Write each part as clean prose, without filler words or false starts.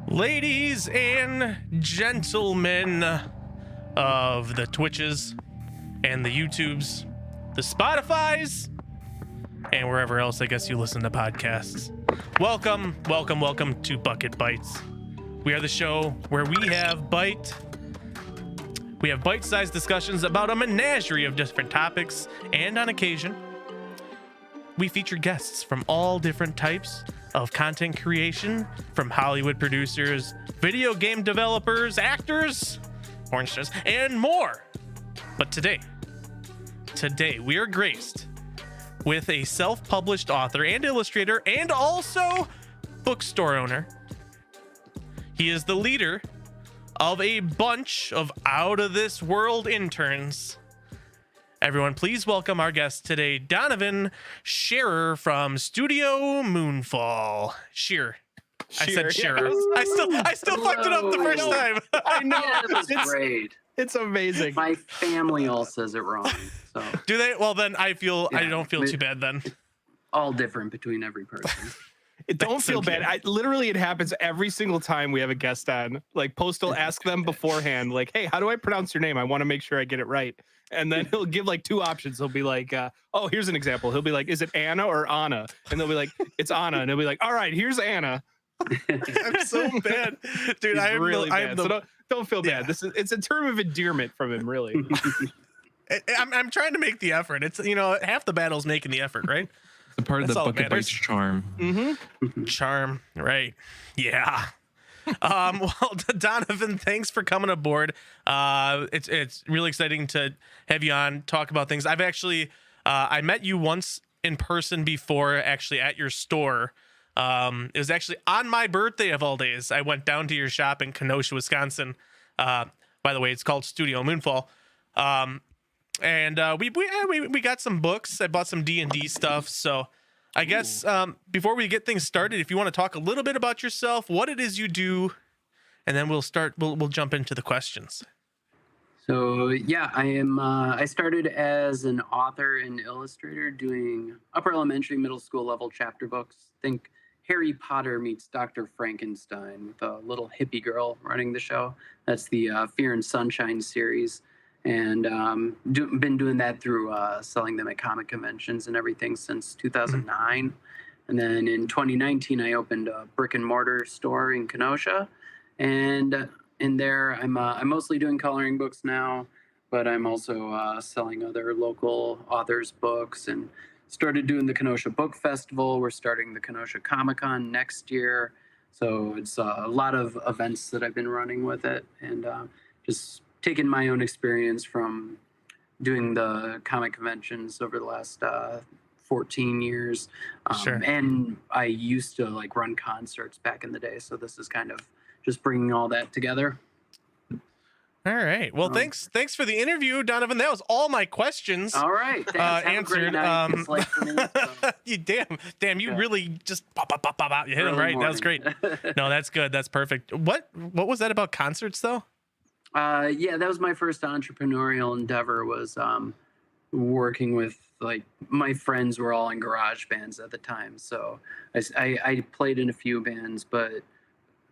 Ladies and gentlemen of the Twitches and the YouTubes, the Spotifys, and wherever else I guess you listen to podcasts. Welcome to Bucket Bites. We are the show where we have bite-sized discussions about a menagerie of different topics, and on occasion, we feature guests from all different types of content creation, from Hollywood producers, video game developers, actors, porn stars, and more. But today we are graced with a self-published author and illustrator and also bookstore owner. He is the leader of a bunch of out-of-this-world interns. Everyone, please welcome our guest today, Donovan Sharer from Studio MoonfalL. Scherer. I said Scherer. Yeah. I still fucked it up the first time. I know. Yeah, it was great. It's amazing. My family all says it wrong. So Do they? Well, then I Yeah, don't feel too bad then. all different between every person. Don't feel okay. bad. Literally, it happens every single time we have a guest on. Like, Post will ask them beforehand, like, hey, how do I pronounce your name? I want to make sure I get it right. And then he'll give like two options. He'll be like, oh, here's an example. He'll be like, is it Anna or Anna? And they'll be like, it's Anna. And he'll be like, all right, here's Anna. I'm so bad. Dude, He's I'm really bad. So don't feel Yeah. bad. It's a term of endearment from him, really. I'm trying to make the effort. It's, half the battle's making the effort, right? It's a part of That's the all that bucket matters. bites charm. Mm-hmm. Charm, right? Yeah. Well, Donovan, thanks for coming aboard. It's really exciting to have you on, talk about things. I've actually I met you once in person before, actually at your store. It was actually on my birthday of all days. I went down to your shop in Kenosha, Wisconsin. By the way, it's called Studio MoonfalL. And we got some books. I bought some D&D stuff. So I guess before we get things started, if you want to talk a little bit about yourself, what it is you do, and then we'll jump into the questions. So yeah, I started as an author and illustrator doing upper elementary, middle school level chapter books. Think Harry Potter meets Dr. Frankenstein with a little hippie girl running the show. That's the Fear and Sunshine series. And been doing that through selling them at comic conventions and everything since 2009. And then in 2019, I opened a brick-and-mortar store in Kenosha. And in there, I'm mostly doing coloring books now, but I'm also selling other local authors' books and started doing the Kenosha Book Festival. We're starting the Kenosha Comic-Con next year. So it's a lot of events that I've been running with it, and just taken my own experience from doing the comic conventions over the last 14 years. Sure. And I used to run concerts back in the day. So this is kind of just bringing all that together. All right. Well, thanks for the interview, Donovan. That was all my questions. All right. Thanks. Have a great Answered. night. It's late for me, so. You damn, you Yeah. really just pop out. You hit him Early right. That was great. morning. No, that's good. That's perfect. What was that about concerts though? Yeah, that was my first entrepreneurial endeavor, was working with, my friends were all in garage bands at the time. So I played in a few bands, but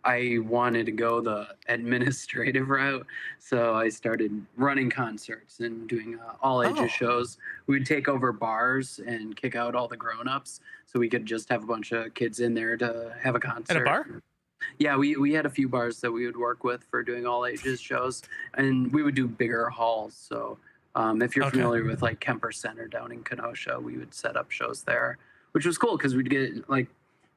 I wanted to go the administrative route. So I started running concerts and doing all ages Oh. shows. We would take over bars and kick out all the grown-ups so we could just have a bunch of kids in there to have a concert. At a bar? Yeah, we had a few bars that we would work with for doing all ages shows, and we would do bigger halls. So if you're Okay. familiar with Kemper Center down in Kenosha, we would set up shows there, which was cool because we'd get a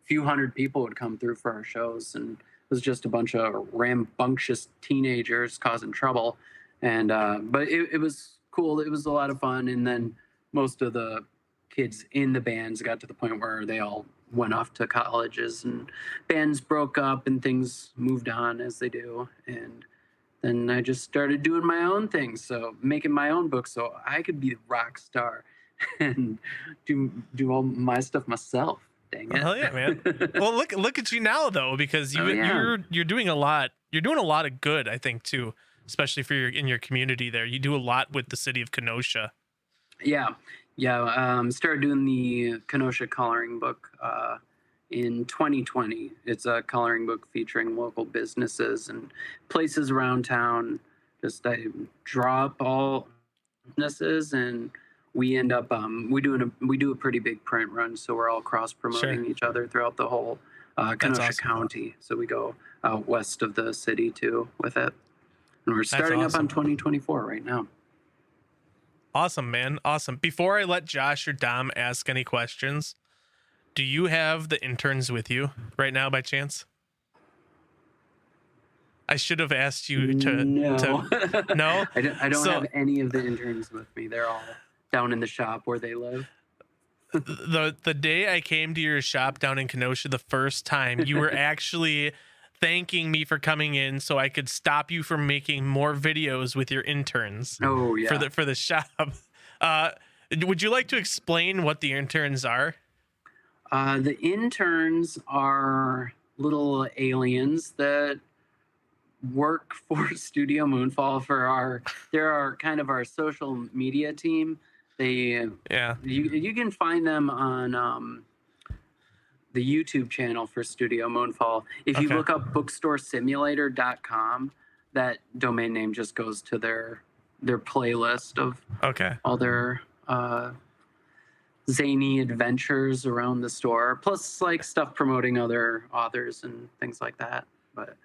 few hundred people would come through for our shows, and it was just a bunch of rambunctious teenagers causing trouble. And but it was cool. It was a lot of fun. And then most of the kids in the bands got to the point where they all went off to colleges and bands broke up and things moved on as they do. And then I just started doing my own thing. So making my own books so I could be a rock star and do all my stuff myself. Dang it. Hell yeah, man. Well, look at you now though, because Oh, yeah. you're doing a lot. You're doing a lot of good, I think, too, especially for in your community there. You do a lot with the city of Kenosha. Yeah. Started doing the Kenosha coloring book in 2020. It's a coloring book featuring local businesses and places around town. Just I draw up all businesses, and we end up we do a pretty big print run, so we're all cross promoting each other throughout the whole Kenosha awesome. County. So we go out west of the city too with it, and we're starting up on 2024 right now. Awesome, man. Awesome. Before I let Josh or Dom ask any questions, do you have the interns with you right now by chance? I should have asked you to. No. No? I don't have any of the interns with me. They're all down in the shop where they live. The day I came to your shop down in Kenosha the first time, you were actually thanking me for coming in so I could stop you from making more videos with your interns. Oh yeah. For the shop. Would you like to explain what the interns are? The interns are little aliens that work for Studio MoonfalL they're our kind of our social media team. You can find them on the YouTube channel for Studio MoonfalL. If you look up bookstoresimulator.com, that domain name just goes to their playlist of all their zany adventures around the store, plus like stuff promoting other authors and things like that. But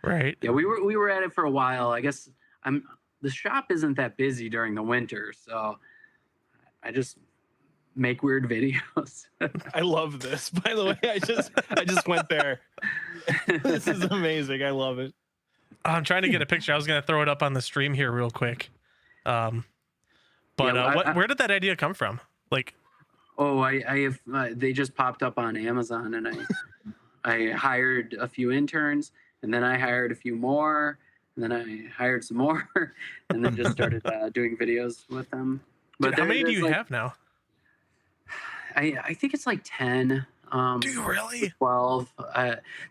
yeah, we were at it for a while. I guess the shop isn't that busy during the winter, so I just make weird videos. I love this. By the way, I just went there. This is amazing. I love it. I'm trying to get a picture. I was going to throw it up on the stream here real quick. Where did that idea come from? Like, I have they just popped up on Amazon, and I hired a few interns, and then I hired a few more, and then I hired some more, and then just started doing videos with them. But dude, how many do you have now? I think it's like 10. Do you really? 12.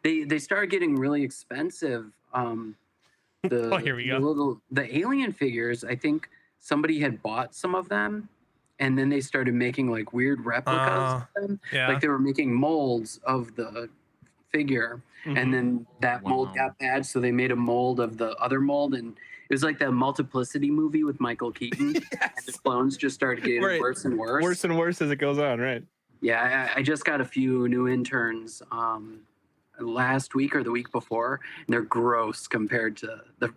They started getting really expensive. Here we go. The alien figures, I think somebody had bought some of them, and then they started making like weird replicas of them. Yeah. Like they were making molds of the figure, and then that mold got bad, so they made a mold of the other mold, and it was like the Multiplicity movie with Michael Keaton. Yes. And the clones just started getting worse and worse. Worse and worse as it goes on, right? Yeah, I just got a few new interns last week or the week before, and they're gross compared to the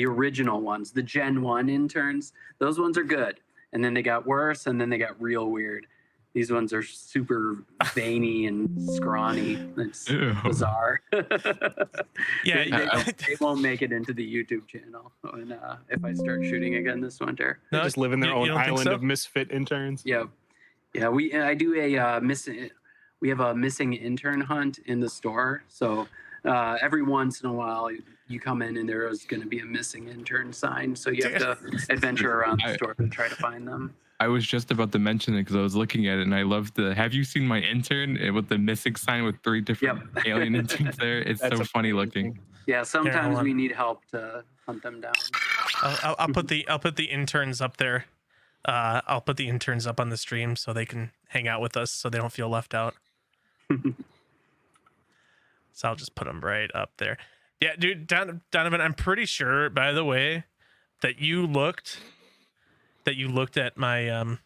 original ones, the Gen 1 interns. Those ones are good. And then they got worse, and then they got real weird. These ones are super veiny and scrawny. It's bizarre. Yeah, they won't make it into the YouTube channel if I start shooting again this winter. They just live in their own island of misfit interns. Yeah. We have a missing intern hunt in the store. So every once in a while, you come in and there is going to be a missing intern sign. So you have to adventure around the store to try to find them. I was just about to mention it because I was looking at it, and I love have you seen my intern with the missing sign with 3 different alien interns there? It's so funny looking. Yeah, sometimes we need help to hunt them down. I'll put the interns up there. I'll put the interns up on the stream so they can hang out with us, so they don't feel left out. So I'll just put them right up there. Yeah, dude, Donovan, I'm pretty sure, by the way, that you looked at my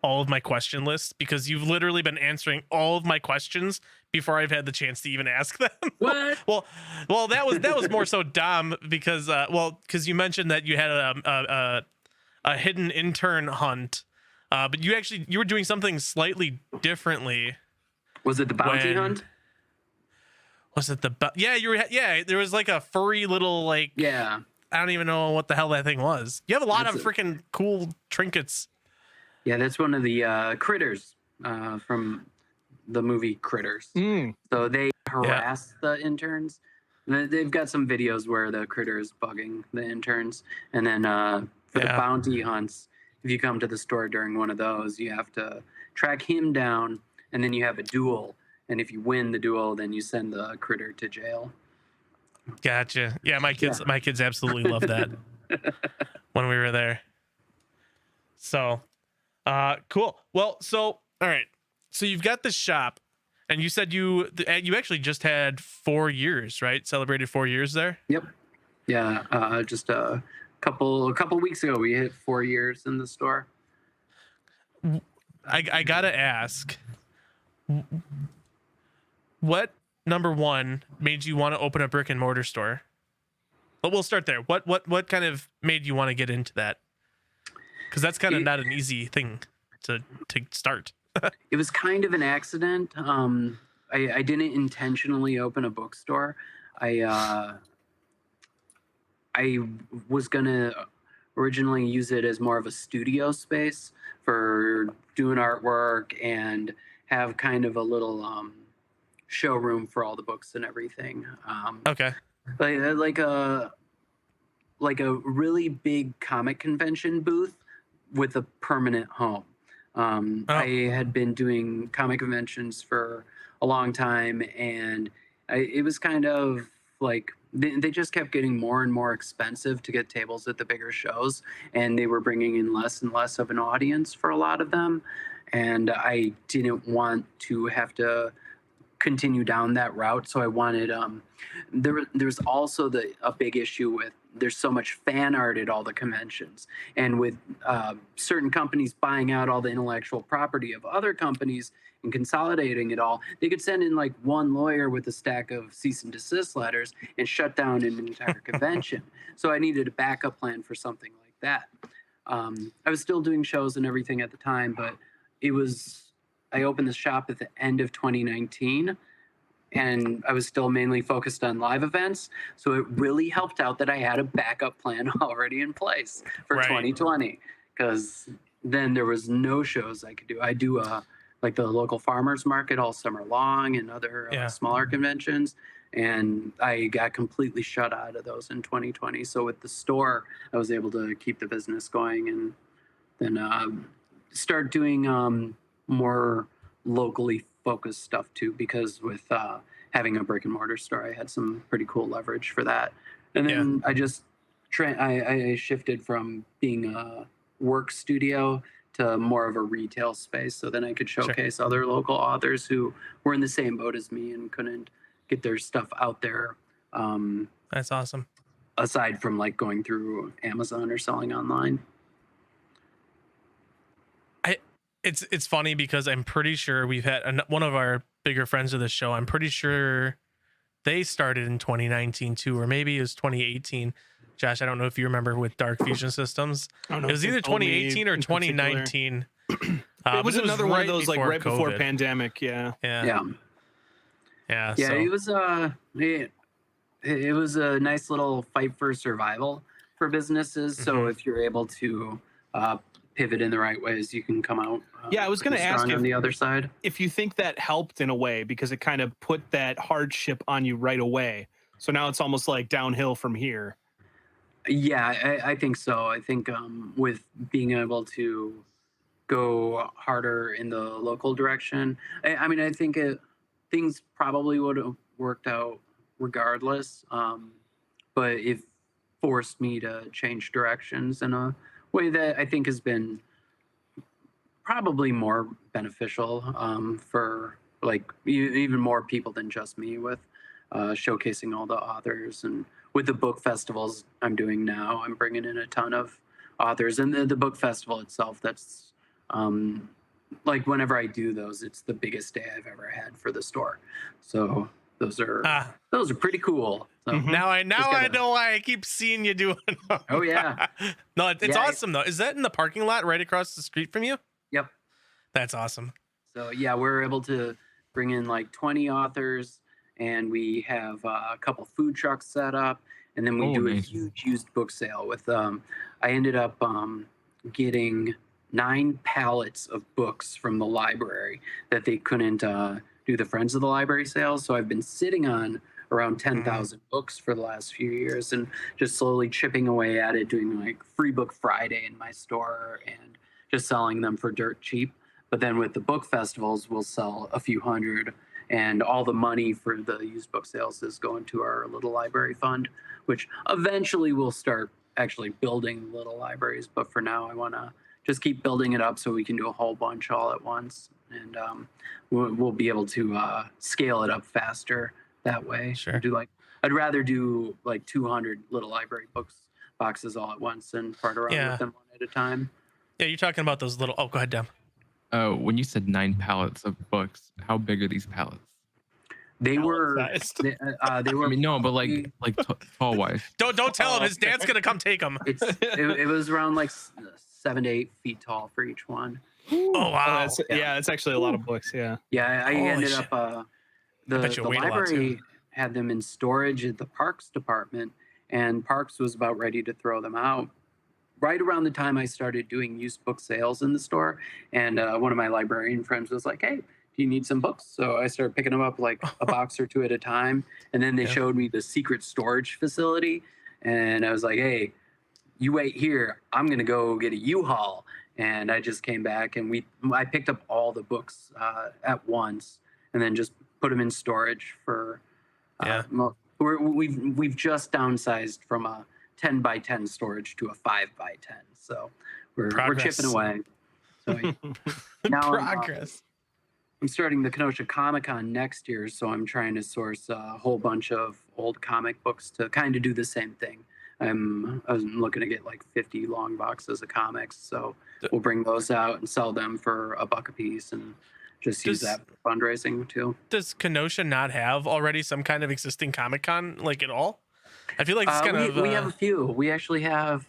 all of my question lists, because you've literally been answering all of my questions before I've had the chance to even ask them. What? well, that was more so Dom, because you mentioned that you had a hidden intern hunt, but you were doing something slightly differently. Was it the bounty hunt? Was it there was like a furry little like, yeah, I don't even know what the hell that thing was. You have a lot of freaking cool trinkets. Yeah, that's one of the critters from the movie Critters. So they harass the interns. They've got some videos where the critter is bugging the interns. And then for the bounty hunts, if you come to the store during one of those, you have to track him down, and then you have a duel. And if you win the duel, then you send the critter to jail. Gotcha. Yeah, my kids absolutely loved that when we were there. So, cool. Well, so all right. So you've got the shop. And you said you actually just had 4 years, right? Celebrated 4 years there. Yep. Yeah. Just a couple weeks ago, we hit 4 years in the store. I gotta ask, what number one made you want to open a brick and mortar store? But we'll start there. What kind of made you want to get into that? Because that's kind of not an easy thing to start. It was kind of an accident. I didn't intentionally open a bookstore. I was gonna originally use it as more of a studio space for doing artwork and have kind of a little showroom for all the books and everything. Okay. Like a really big comic convention booth with a permanent home. I had been doing comic conventions for a long time, and it was kind of like they just kept getting more and more expensive to get tables at the bigger shows, and they were bringing in less and less of an audience for a lot of them, and I didn't want to have to continue down that route. So I wanted there's also a big issue with there's so much fan art at all the conventions, and with certain companies buying out all the intellectual property of other companies and consolidating it all, they could send in like one lawyer with a stack of cease and desist letters and shut down an entire convention. So I needed a backup plan for something like that. I was still doing shows and everything at the time, but I opened the shop at the end of 2019, and I was still mainly focused on live events. So it really helped out that I had a backup plan already in place for 2020, because then there was no shows I could do. I do like the local farmers market all summer long and other smaller conventions. And I got completely shut out of those in 2020. So with the store, I was able to keep the business going, and then start doing more locally focused stuff too, because with having a brick and mortar store, I had some pretty cool leverage for that. And then I just I shifted from being a work studio to more of a retail space, so then I could showcase other local authors who were in the same boat as me and couldn't get their stuff out there. That's awesome. Aside from like going through Amazon or selling online. It's funny because I'm pretty sure we've had one of our bigger friends of the show. I'm pretty sure they started in 2019 too, or maybe it was 2018. Josh, I don't know if you remember with Dark Fusion Systems. It was either 2018 or 2019. It was another one of those like right before pandemic. Yeah. It was a nice little fight for survival for businesses. So if you're able to pivot in the right ways, you can come out. I was going to ask on the other side if you think that helped in a way, because it kind of put that hardship on you right away. So now it's almost like downhill from here. Yeah, I think so. I think with being able to go harder in the local direction, I mean, I think things probably would have worked out regardless, but it forced me to change directions in a way that I think has been probably more beneficial for like even more people than just me, with showcasing all the authors. And with the book festivals I'm doing now, I'm bringing in a ton of authors, and the book festival itself, that's like whenever I do those, it's the biggest day I've ever had for the store. So those are pretty cool. So now I know why I keep seeing you doing them. Oh yeah. No, it's awesome though. Is that in the parking lot right across the street from you? Yep. That's awesome. So yeah, we're able to bring in like 20 authors, and we have a couple food trucks set up, and then we do a huge used book sale with I ended up getting 9 pallets of books from the library that they couldn't do the Friends of the Library sales. So I've been sitting on around 10,000 books for the last few years, and just slowly chipping away at it, doing like Free Book Friday in my store and just selling them for dirt cheap. But then with the book festivals, we'll sell a few hundred, and all the money for the used book sales is going to our little library fund, which eventually we'll start actually building little libraries. But for now, I want to just keep building it up so we can do a whole bunch all at once, and we'll be able to scale it up faster that way. Sure. I'd rather do like 200 little library boxes all at once and fart around with them one at a time. Yeah, you're talking about those little. Oh, go ahead, Dem. When you said 9 pallets of books, how big are these pallets? They were. They were. I mean, no, but like tall wise. Don't tell him. His dad's gonna come take him. It was around like 7 to 8 feet tall for each one. Oh wow! That's actually a lot of books. Yeah. Yeah, I ended up. The library had them in storage at the Parks department, and Parks was about ready to throw them out. Right around the time I started doing used book sales in the store, and one of my librarian friends was like, "Hey, do you need some books?" So I started picking them up like a box or two at a time, and then they showed me the secret storage facility, and I was like, "Hey, you wait here. I'm gonna go get a U-Haul." And I just came back, and I picked up all the books at once, and then just put them in storage for. We've just downsized from a 10 by 10 storage to a 5 by 10, so we're chipping away. So now Progress. I'm starting the Kenosha Comic-Con next year, so I'm trying to source a whole bunch of old comic books to kind of do the same thing. I was looking to get like 50 long boxes of comics, so we'll bring those out and sell them for $1 a piece, and just use that for fundraising too. Does Kenosha not have already some kind of existing Comic-Con like at all? I feel like it's kind of. We have a few. We actually have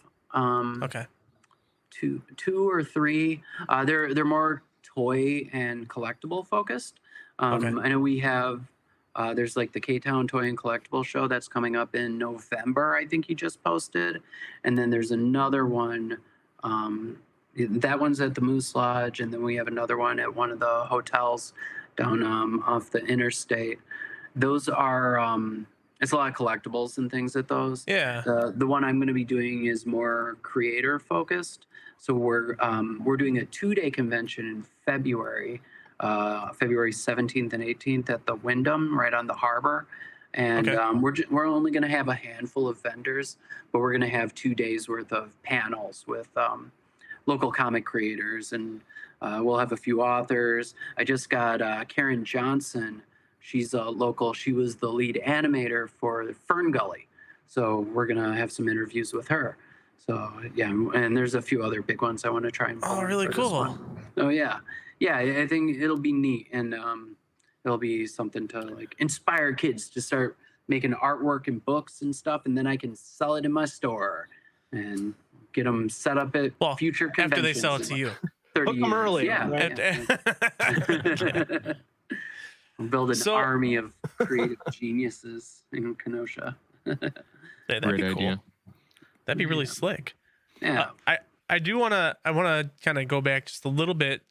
two or three. They're more toy and collectible focused. I know we have. There's like the K-Town Toy and Collectible Show that's coming up in November. I think he just posted, and then there's another one. That one's at the Moose Lodge, and then we have another one at one of the hotels down off the interstate. Those are it's a lot of collectibles and things at those. Yeah. The one I'm going to be doing is more creator focused. So we're doing a 2-day convention in February, February 17th and 18th at the Wyndham right on the harbor. And we're only going to have a handful of vendors, but we're going to have 2 days worth of panels with local comic creators, and we'll have a few authors. I just got Karen Johnson. She's a local. She was the lead animator for Fern Gully, so we're gonna have some interviews with her. So yeah, and there's a few other big ones I want to try and. Oh, really cool. Oh yeah, I think it'll be neat, and it'll be something to like inspire kids to start making artwork and books and stuff, and then I can sell it in my store and get them set up at future conventions. After they sell it to you. 30 years. Early. Yeah. Build an army of creative geniuses in Kenosha. That'd be cool. Idea. That'd be really slick. Yeah. I want to kind of go back just a little bit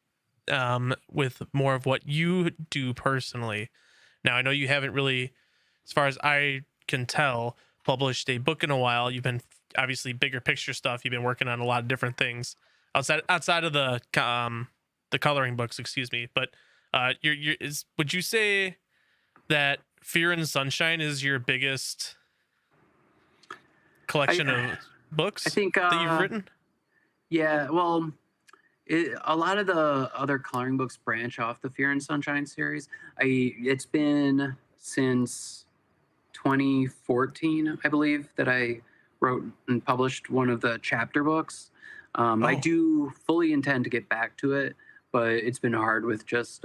with more of what you do personally. Now, I know you haven't really, as far as I can tell, published a book in a while. You've been obviously bigger picture stuff. You've been working on a lot of different things outside of the coloring books, excuse me. But would you say that Fear and Sunshine is your biggest collection of books I think, that you've written? Yeah, well, a lot of the other coloring books branch off the Fear and Sunshine series. It's been since 2014, I believe, that I wrote and published one of the chapter books. I do fully intend to get back to it, but it's been hard with just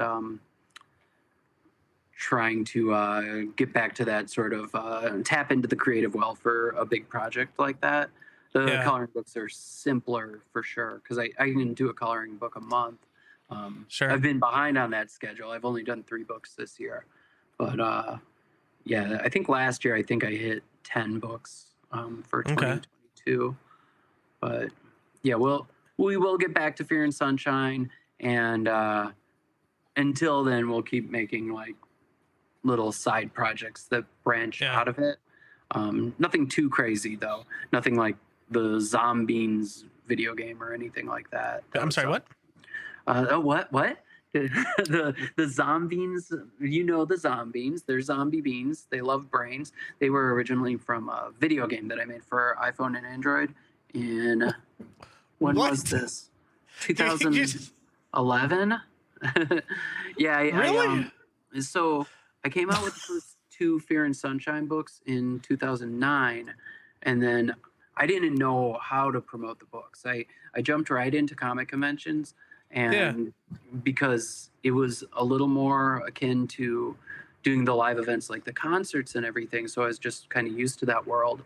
trying to get back to that sort of tap into the creative well for a big project like that. The coloring books are simpler for sure, because I can do a coloring book a month. Sure. I've been behind on that schedule. I've only done 3 books this year. But yeah, I think last year I hit 10 books for 2022. But yeah, we will get back to Fear and Sunshine, and until then we'll keep making like little side projects that branch out of it. Nothing too crazy though. Nothing like the Zombies video game or anything like that. I'm sorry, what? What? the Zombies, the Zombies. They're zombie beans. They love brains. They were originally from a video game that I made for iPhone and Android. And when was this? 2011. Yeah, Really? so I came out with the first two Fear and Sunshine books in 2009, and then I didn't know how to promote the books. I jumped right into comic conventions, and because it was a little more akin to doing the live events like the concerts and everything, so I was just kind of used to that world.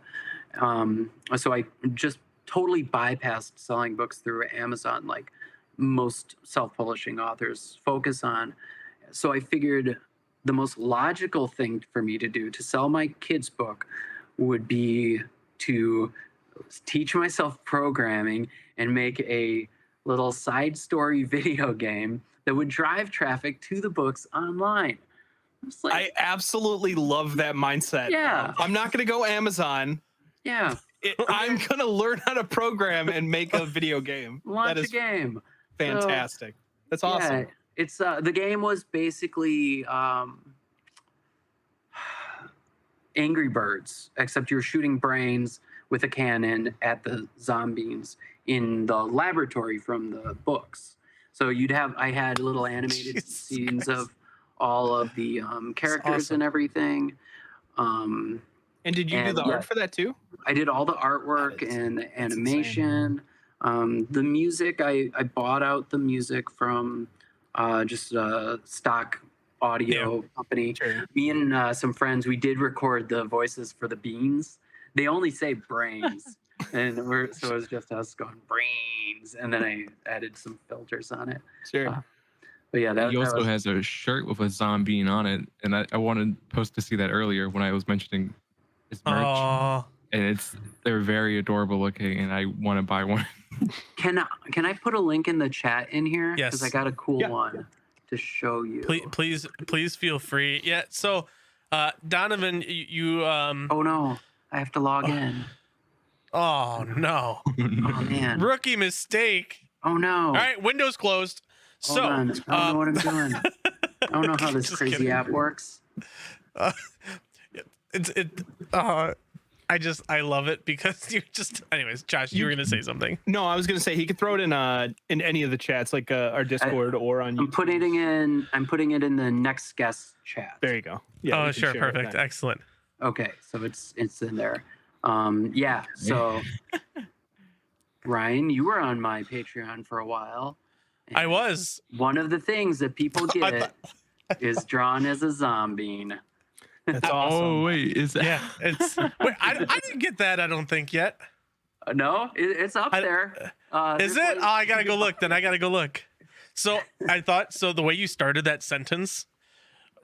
So I just totally bypassed selling books through Amazon, like most self-publishing authors focus on. So I figured the most logical thing for me to do to sell my kids' book would be to teach myself programming and make a little side story video game that would drive traffic to the books online. Like, I absolutely love that mindset. Yeah. I'm not going to go Amazon. Yeah. I'm going to learn how to program and make a video game. Launch a game. Fantastic. That's awesome. Yeah, it's the game was basically Angry Birds, except you're shooting brains with a cannon at the zombies in the laboratory from the books. So I had little animated scenes of all of the characters and everything. And did you do the art for that too? I did all the artwork and the animation. The music, I bought out the music from just a stock audio company. Sure. Me and some friends, we did record the voices for the beans. They only say brains. And so it was just us going brains. And then I added some filters on it. Sure. But yeah, he also has a shirt with a zombie on it. And I wanted post to see that earlier when I was mentioning his merch. Aww. And they're very adorable looking, and I want to buy one. Can I put a link in the chat in here? Yes. Because I got a cool one to show you. Please feel free. Yeah. So, Donovan, you Oh no, I have to log in. Oh no. Oh man. Rookie mistake. Oh no. All right, Windows closed. Hold on. I don't know what I'm doing. I don't know how this crazy kidding. app works. I love it because you just. Anyways, Josh, you were gonna say something. No, I was gonna say he could throw it in any of the chats, like our Discord or on YouTube. I'm putting it in the next guest chat. There you go. Yeah. Oh, sure, perfect, excellent. Okay, so it's in there. Yeah. So, Ryan, you were on my Patreon for a while. I was. One of the things that people get is drawn as a zombie. That's awesome. Oh wait, is that? Yeah, it's. Wait, I didn't get that. I don't think yet. No, it's up there. Is it? Oh, I gotta go look. Then I gotta go look. So I thought. So the way you started that sentence,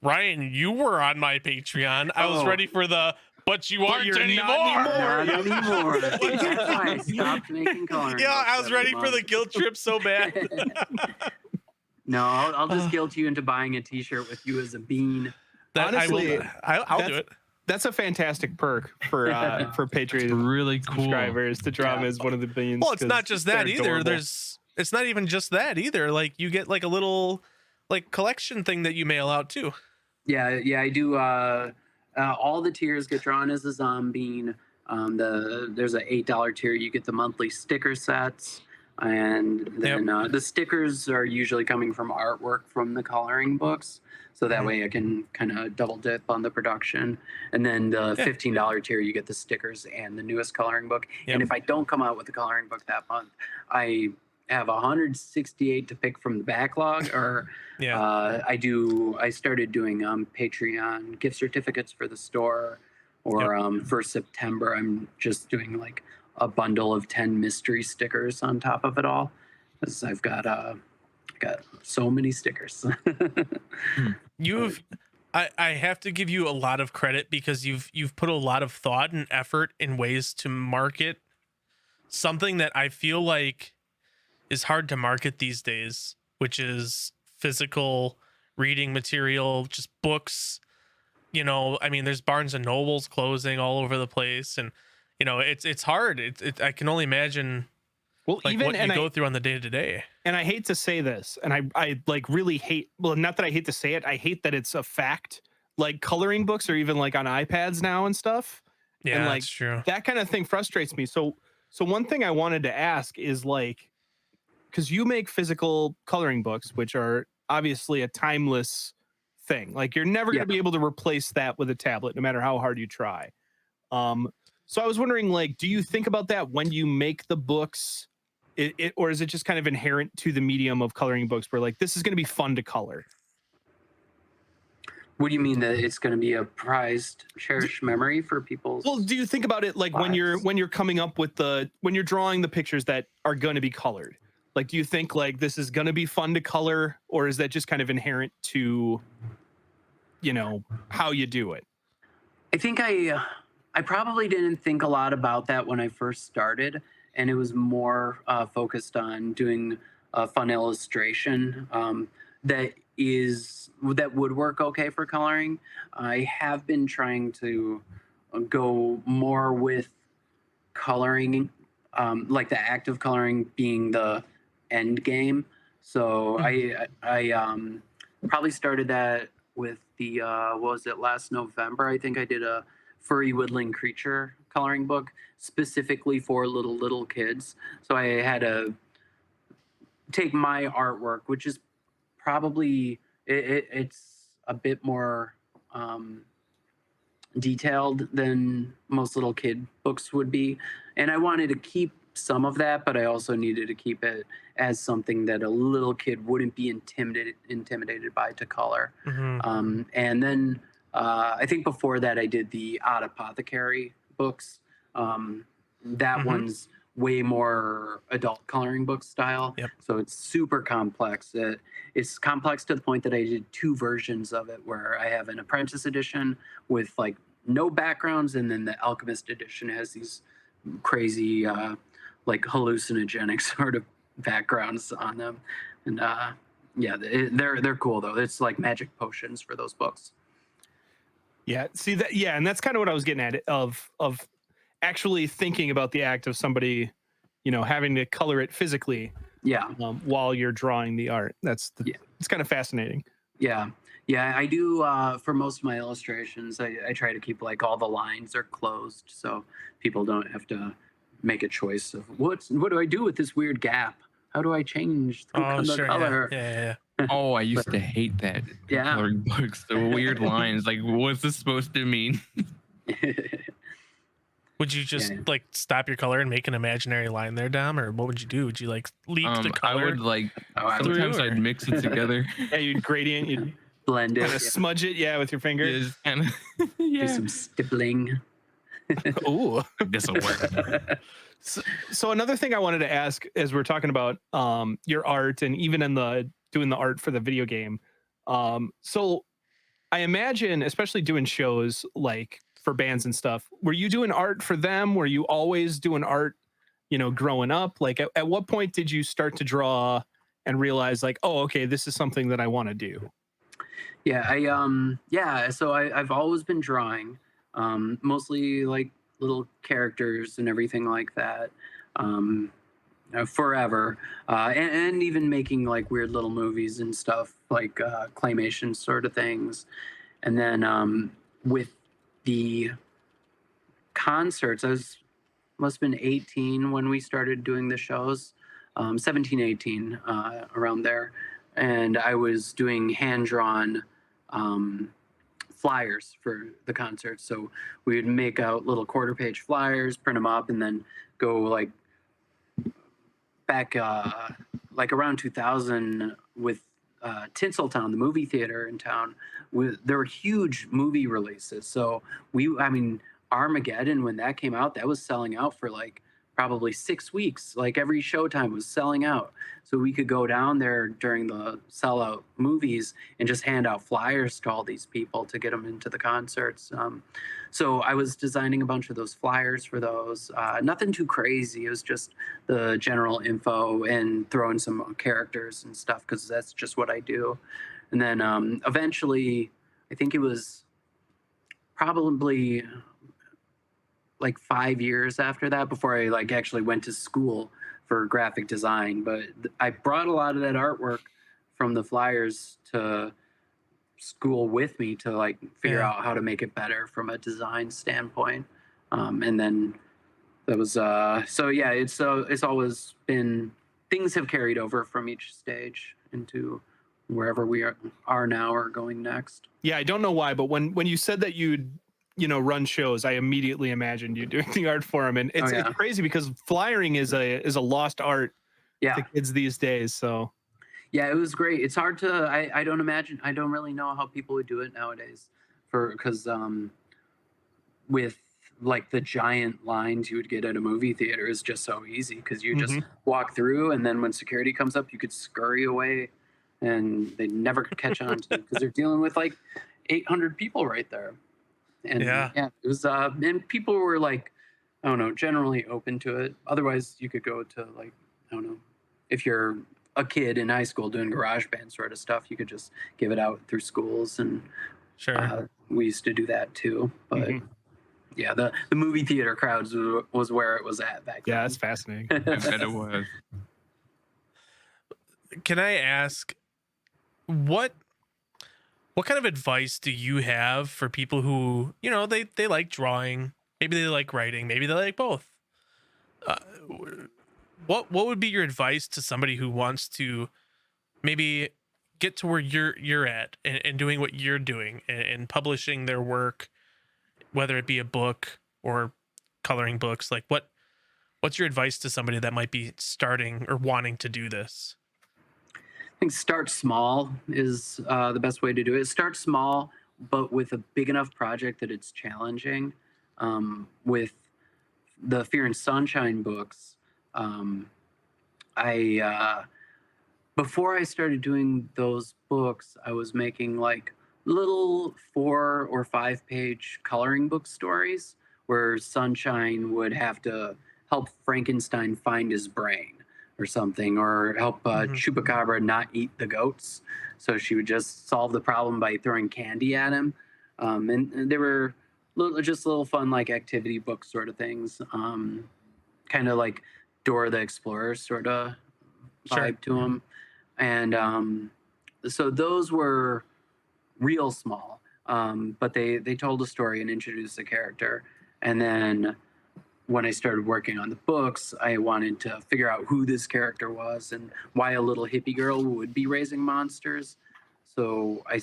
Ryan, you were on my Patreon. I was ready for the. But you aren't anymore. Not anymore. That's why I stopped making coloring. Yeah, I was ready for the guilt trip so bad. No, I'll just guilt you into buying a T-shirt with you as a bean. Honestly, I'll do it. That's a fantastic perk for Patreon Really cool. subscribers to draw him as one of the beans. Well, it's not just that either. Adorable. It's not even just that either. Like you get like a little like collection thing that you mail out too. Yeah, I do. All the tiers get drawn as a zombie. There's an $8 tier. You get the monthly sticker sets, and then the stickers are usually coming from artwork from the coloring books. So that way I can kind of double dip on the production. And then the $15 tier, you get the stickers and the newest coloring book. Yep. And if I don't come out with the coloring book that month, I have 168 to pick from the backlog, or I started doing Patreon gift certificates for the store, or for September I'm just doing like a bundle of 10 mystery stickers on top of it all, because I've got so many stickers. I have to give you a lot of credit because you've put a lot of thought and effort in ways to market something that I feel like is hard to market these days, which is physical reading material, just books. You know, I mean, there's Barnes and Nobles closing all over the place, and you know, it's hard. I can only imagine. Well, like even what you go through on the day to day. And I hate to say this, and I like really hate. Well, not that I hate to say it. I hate that it's a fact. Like coloring books are even like on iPads now and stuff. Yeah, and, like, that's true. That kind of thing frustrates me. So one thing I wanted to ask is like, because you make physical coloring books, which are obviously a timeless thing. Like you're never going to be able to replace that with a tablet, no matter how hard you try. So I was wondering, like, do you think about that when you make the books, or is it just kind of inherent to the medium of coloring books, where like this is going to be fun to color? What do you mean that it's going to be a prized, cherished memory for people's? Well, do you think about it like lives? when you're coming up with when you're drawing the pictures that are going to be colored? Like, do you think like this is going to be fun to color, or is that just kind of inherent to, how you do it? I think I probably didn't think a lot about that when I first started, and it was more focused on doing a fun illustration that would work okay for coloring. I have been trying to go more with coloring, like the act of coloring being the end game. So I probably started that with the what was it, last November? I think I did a furry woodland creature coloring book specifically for little kids. So I had to take my artwork, which is probably it's a bit more detailed than most little kid books would be, and I wanted to keep some of that, but I also needed to keep it as something that a little kid wouldn't be intimidated by to color. And then I think before that I did the Odd Apothecary books. That one's way more adult coloring book style. So it's super complex. It's complex to the point that I did 2 versions of it, where I have an apprentice edition with like no backgrounds, and then the alchemist edition has these crazy like hallucinogenic sort of backgrounds on them. And they're cool though. It's like magic potions for those books. Yeah, see that. Yeah, and that's kind of what I was getting at, of actually thinking about the act of somebody, having to color it physically. While you're drawing the art. It's kind of fascinating. Yeah, I do. For most of my illustrations, I try to keep like all the lines are closed, so people don't have to make a choice of what do I do with this weird gap? How do I change the color? Yeah. Oh, I used to hate that. Coloring books, the weird lines. Like, what's this supposed to mean? Would you just like stop your color and make an imaginary line there, Dom, or what would you do? Would you like leak the color? I would like sometimes I'd mix it together. Yeah, you'd gradient, you'd blend it, kind of smudge it, with your fingers. Do some stippling. Ooh, this will work. So another thing I wanted to ask, as we're talking about your art, and even in doing the art for the video game. So I imagine, especially doing shows like for bands and stuff, were you doing art for them? Were you always doing art, growing up? Like at what point did you start to draw and realize like, oh, okay, this is something that I want to do? So I've always been drawing, mostly like little characters and everything like that, forever, and even making like weird little movies and stuff, like claymation sort of things. And then with the concerts, must have been 18 when we started doing the shows, 17, 18, around there. And I was doing hand-drawn flyers for the concerts. So we would make out little quarter-page flyers, print them up, and then go like back like around 2000 with Tinseltown, the movie theater in town. There were huge movie releases. So Armageddon, when that came out, that was selling out for like probably 6 weeks. Like every showtime was selling out. So we could go down there during the sellout movies and just hand out flyers to all these people to get them into the concerts. So I was designing a bunch of those flyers for those. Nothing too crazy. It was just the general info and throwing some characters and stuff, because that's just what I do. And then eventually, I think it was probably like 5 years after that before I like actually went to school for graphic design. But I brought a lot of that artwork from the flyers to school with me to like figure out how to make it better from a design standpoint. And then that was it's always been things have carried over from each stage into wherever we are now or going next. Yeah, I don't know why, but when you said that you'd run shows, I immediately imagined you doing the art for them, and it's crazy because flyering is a lost art to kids these days. So yeah, it was great. It's hard to I don't really know how people would do it nowadays because with like the giant lines you would get at a movie theater is just so easy because you just walk through, and then when security comes up you could scurry away and they never could catch on to you because they're dealing with like 800 people right there. And yeah, it was and people were like, I don't know, generally open to it. Otherwise you could go to like, I don't know, if you're a kid in high school doing garage band sort of stuff, you could just give it out through schools, and we used to do that too. But yeah, the movie theater crowds was where it was at back then. Yeah, that's fascinating. I bet it was. Can I ask, what kind of advice do you have for people who, they like drawing, maybe they like writing, maybe they like both? What would be your advice to somebody who wants to maybe get to where you're at and doing what you're doing and publishing their work, whether it be a book or coloring books? Like what's your advice to somebody that might be starting or wanting to do this? I think start small is the best way to do it. Start small, but with a big enough project that it's challenging. With the Fear and Sunshine books, before I started doing those books, I was making like little 4 or 5 page coloring book stories where Sunshine would have to help Frankenstein find his brain or something, or help Chupacabra not eat the goats. So she would just solve the problem by throwing candy at him. And they were just little fun, like activity book sort of things. Kind of like Dora the Explorer sort of vibe to them. And so those were real small, but they told a story and introduced a character. And then when I started working on the books, I wanted to figure out who this character was and why a little hippie girl would be raising monsters. So I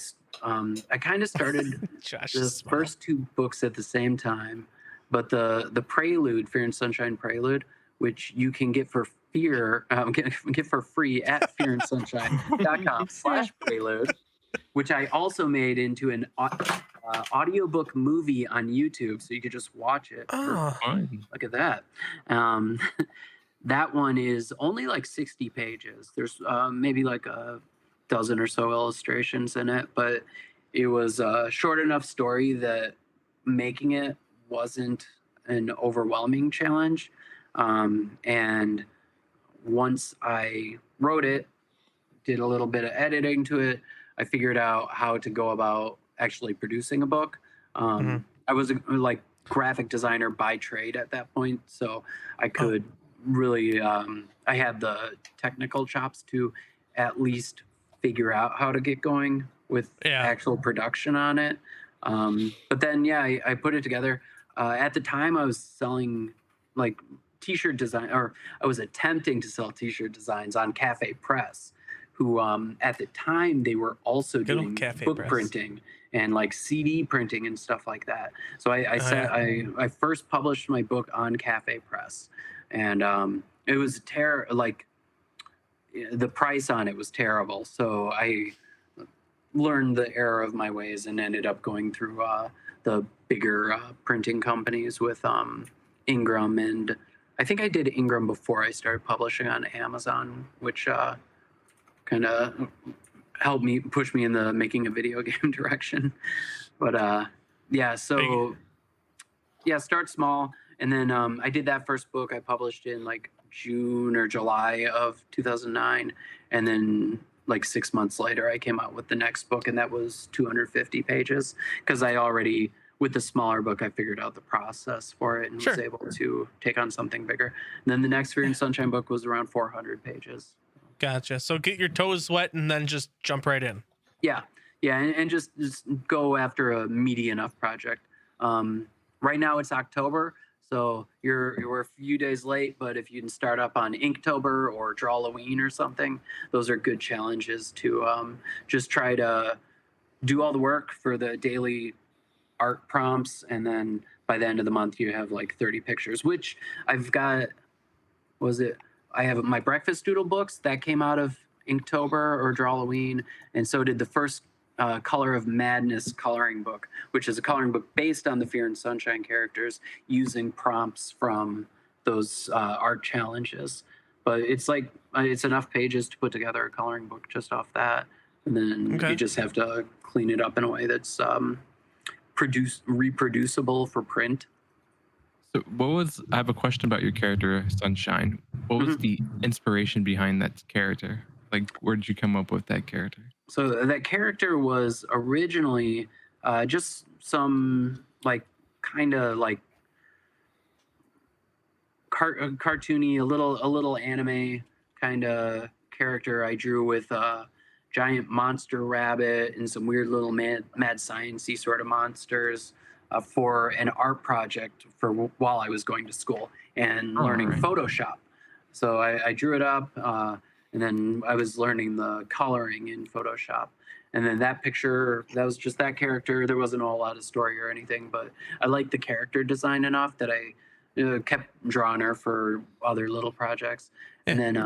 kind of started the first 2 books at the same time, but the prelude, Fear and Sunshine prelude, which you can get for get for free at fearandsunshine.com/prelude, which I also made into an audiobook movie on YouTube, so you could just watch it. Look at that. That one is only like 60 pages. There's maybe like a dozen or so illustrations in it, but it was a short enough story that making it wasn't an overwhelming challenge. And once I wrote it, did a little bit of editing to it, I figured out how to go about actually producing a book. I was a graphic designer by trade at that point, so I could really, I had the technical chops to at least figure out how to get going with actual production on it. But then, I put it together. At the time, I was selling like t-shirt design, or I was attempting to sell t-shirt designs on Cafe Press, who at the time they were also doing book printing and like CD printing and stuff like that. So I first published my book on Cafe Press, and it was the price on it was terrible. So I learned the error of my ways and ended up going through the bigger printing companies with Ingram, and I think I did Ingram before I started publishing on Amazon, which kind of helped me push me in the making a video game direction. But start small. And then I did that first book. I published in like June or July of 2009. And then like 6 months later, I came out with the next book, and that was 250 pages because I already, with the smaller book, I figured out the process for it and was able to take on something bigger. And then the next Fear and Sunshine book was around 400 pages. Gotcha. So get your toes wet and then just jump right in. Yeah, and just go after a meaty enough project. Right now it's October, So you're a few days late, but if you can start up on Inktober or Drawloween or something, those are good challenges to just try to do all the work for the daily art prompts, and then by the end of the month you have like 30 pictures, which I've got. I have my breakfast doodle books that came out of Inktober or Drawloween, and so did the first Color of Madness coloring book, which is a coloring book based on the Fear and Sunshine characters using prompts from those art challenges. But it's like it's enough pages to put together a coloring book just off that, and then you just have to clean it up in a way that's reproducible for print. So I have a question about your character, Sunshine. What was the inspiration behind that character? Like, where did you come up with that character? So that character was originally just some like kind of like cartoony, a little anime kind of character I drew with a giant monster rabbit and some weird little mad science-y sort of monsters for an art project for while I was going to school and learning Photoshop. So I drew it up. And then I was learning the coloring in Photoshop. And then that picture, that was just that character. There wasn't a whole lot of story or anything, but I liked the character design enough that I kept drawing her for other little projects. And then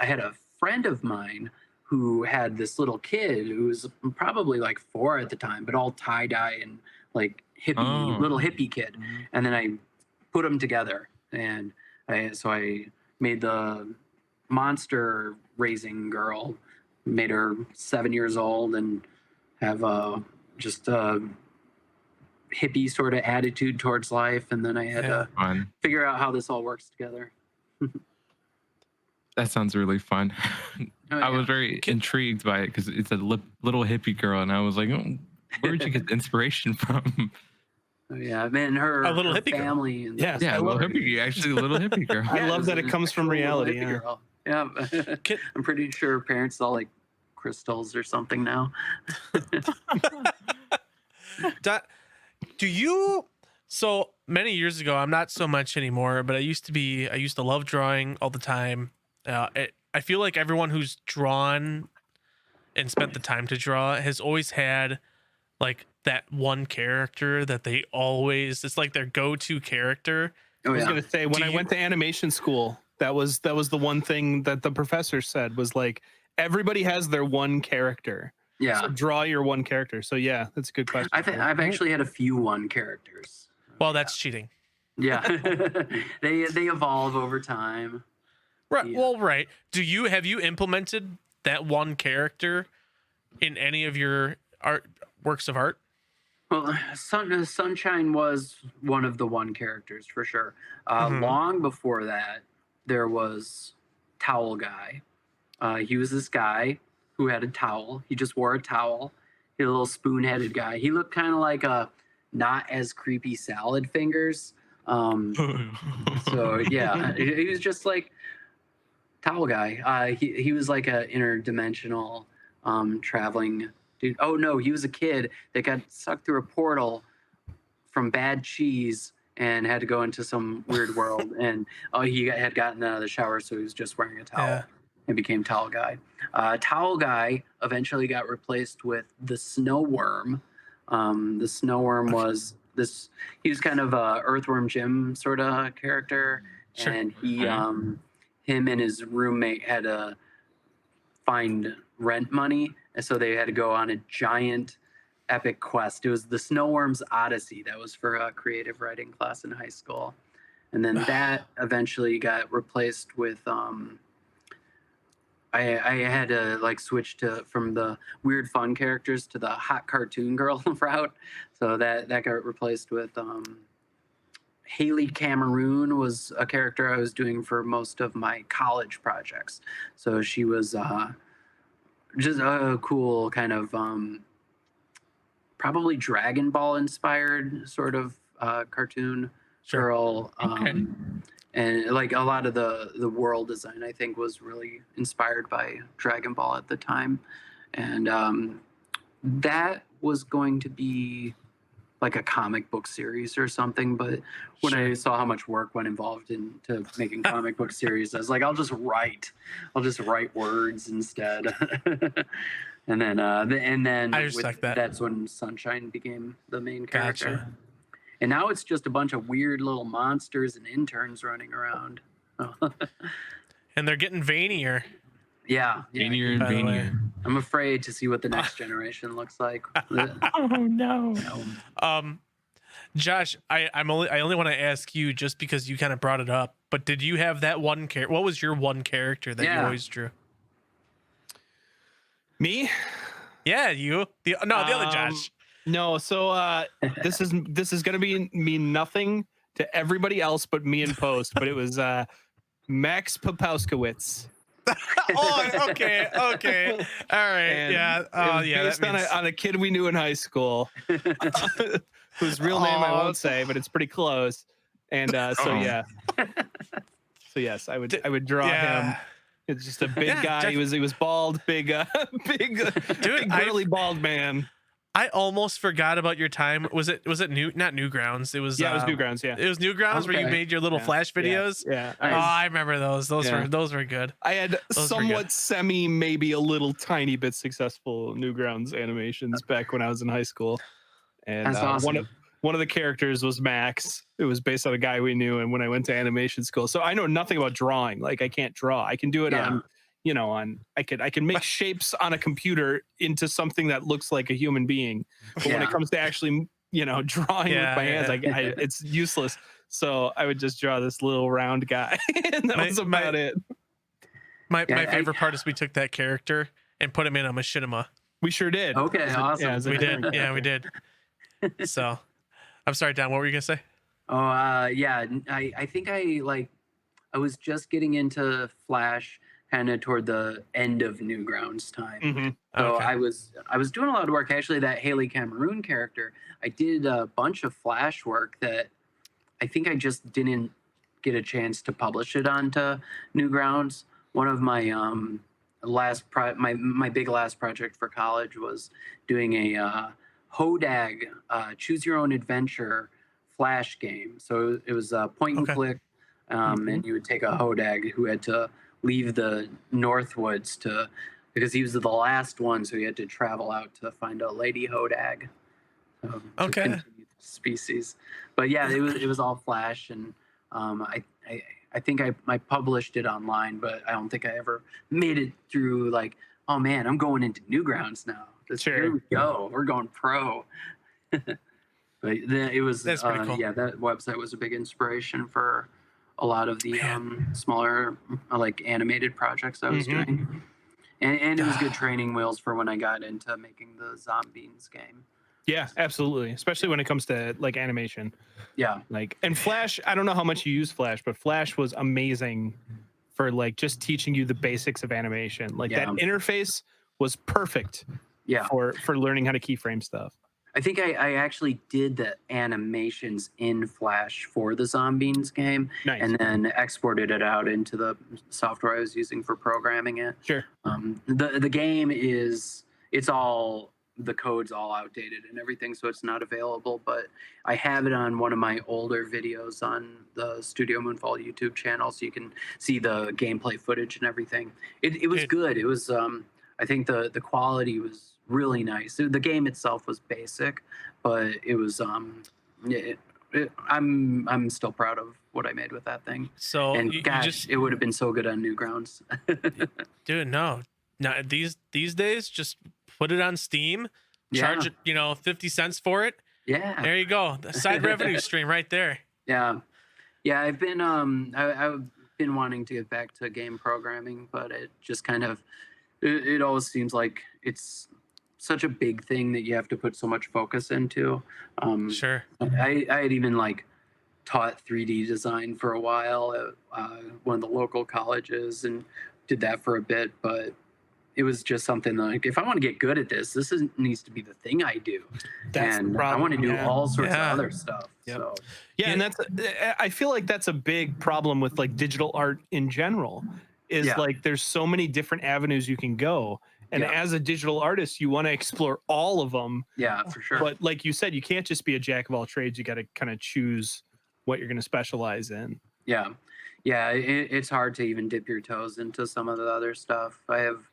I had a friend of mine who had this little kid who was probably like 4 at the time, but all tie-dye and like hippie, little hippie kid. And then I put them together. And so I made the monster raising girl, made her 7 years old and have just a hippie sort of attitude towards life, and then I had to figure out how this all works together. That sounds really fun. I was very intrigued by it because it's a little hippie girl, and I was like, oh, where did you get the inspiration from? Oh yeah, man, her little hippie family. Girl. And yeah, a little hippie, actually a little hippie girl. I love that it comes from reality. Yeah, I'm pretty sure parents saw like crystals or something now. Do you? So many years ago, I'm not so much anymore, but I used to love drawing all the time. I feel like everyone who's drawn and spent the time to draw has always had like that one character that they always, it's like their go-to character. I was gonna say, when I went to animation school, that was the one thing that the professor said was like, everybody has their one character. Yeah. So draw your one character. So yeah, that's a good question. I've actually had a few one characters. Well, that's cheating. Yeah. they evolve over time. Right. Yeah. Well, right. Have you implemented that one character in any of your works of art? Well, Sunshine was one of the one characters for sure. Long before that, there was Towel Guy. He was this guy who had a towel. He just wore a towel. He had a little spoon-headed guy. He looked kind of like a not as creepy Salad Fingers. So yeah, he was just like Towel Guy. He was like a interdimensional traveling dude. Oh no, he was a kid that got sucked through a portal from bad cheese and had to go into some weird world. And he had gotten out of the shower, so he was just wearing a towel. Yeah. And became Towel Guy. Towel Guy eventually got replaced with the Snow Worm. The Snow Worm was this. He was kind of a Earthworm Jim sort of character, and him and his roommate had to find rent money, and so they had to go on a giant epic quest. It was the Snow Worm's Odyssey. That was for a creative writing class in high school, and then that eventually got replaced with. I had to like switch from the weird fun characters to the hot cartoon girl route, so that got replaced with Haley Cameroon was a character I was doing for most of my college projects. So she was just a cool kind of probably Dragon Ball inspired sort of cartoon girl. And like a lot of the world design, I think, was really inspired by Dragon Ball at the time. And that was going to be like a comic book series or something. But when I saw how much work went involved into making comic book series, I was like, I'll just write words instead. And then I respect that. that's when Sunshine became the main character. Gotcha. And now it's just a bunch of weird little monsters and interns running around. And they're getting veinier. Yeah. Veinier and By the way. veinier. I'm afraid to see what the next generation looks like. Oh no. Josh, I only want to ask you just because you kind of brought it up, but did you have that one character? What was your one character that you always drew? Me? Yeah, you. The other Josh. No, so this is gonna mean nothing to everybody else but me in post, but it was Max Popowskowitz. Oh, okay. All right. And yeah. Based on a kid we knew in high school, whose real name I won't say, but it's pretty close. And so yes, I would draw him. It's just a big guy. He was bald, big burly bald man. I almost forgot about your time. Was it not Newgrounds? It was it was Newgrounds. Yeah, it was Newgrounds where you made your little Flash videos. Yeah. Oh, I remember those. Those were good. I had somewhat maybe a little tiny bit successful Newgrounds animations back when I was in high school. And That's awesome. one of the characters was Max. It was based on a guy we knew, and when I went to animation school, so I know nothing about drawing. Like I can't draw. I can do it on. I can make shapes on a computer into something that looks like a human being. But when it comes to actually, drawing with my hands, it's useless. So I would just draw this little round guy, and that was about it. My favorite part is we took that character and put him in a machinima. We sure did. Okay, awesome. Yeah, We did. Yeah, we did. So, I'm sorry, Don. What were you gonna say? Oh, I think I was just getting into Flash kind of toward the end of Newgrounds time. Mm-hmm. So Okay. I was doing a lot of work. Actually, that Haley Cameroon character, I did a bunch of Flash work that I think I just didn't get a chance to publish it onto Newgrounds. One of my my big last project for college was doing a Hodag choose your own adventure Flash game. So it was a point and click, and you would take a Hodag who had to leave the Northwoods because he was the last one, so he had to travel out to find a lady Hodag. To continue the species. But yeah, it was all Flash, and I think I published it online, but I don't think I ever made it through. Like, oh man, I'm going into Newgrounds now. Here we go. We're going pro. But then it was That's pretty cool. that website was a big inspiration for a lot of the smaller animated projects I was doing. And it was good training wheels for when I got into making the Zombies game. Yeah, absolutely. Especially when it comes to animation. Yeah. And Flash, I don't know how much you use Flash, but Flash was amazing for just teaching you the basics of animation. That interface was perfect for learning how to keyframe stuff. I think I actually did the animations in Flash for the Zombies game, and then exported it out into the software I was using for programming it. Sure. The game the code's all outdated and everything, so it's not available. But I have it on one of my older videos on the Studio MoonfalL YouTube channel, so you can see the gameplay footage and everything. It was good. It was I think the quality was really nice. The game itself was basic, but it was I'm still proud of what I made with that thing. So it would have been so good on Newgrounds. Dude, no, these days, just put it on Steam, charge it 50 cents for it. Yeah, there you go. The side revenue stream right there. Yeah. I've been I've been wanting to get back to game programming, but it just kind of it always seems like it's such a big thing that you have to put so much focus into. Sure. I had even taught 3D design for a while at one of the local colleges and did that for a bit, but it was just something if I want to get good at this needs to be the thing I do. That's and the problem. I want to do all sorts of other stuff. Yep. So and I feel like that's a big problem with digital art in general. Is there's so many different avenues you can go. And Yeah. as a digital artist, you want to explore all of them. Yeah, for sure. But like you said, you can't just be a jack of all trades. You got to kind of choose what you're going to specialize in. Yeah. Yeah. It's hard to even dip your toes into some of the other stuff. I have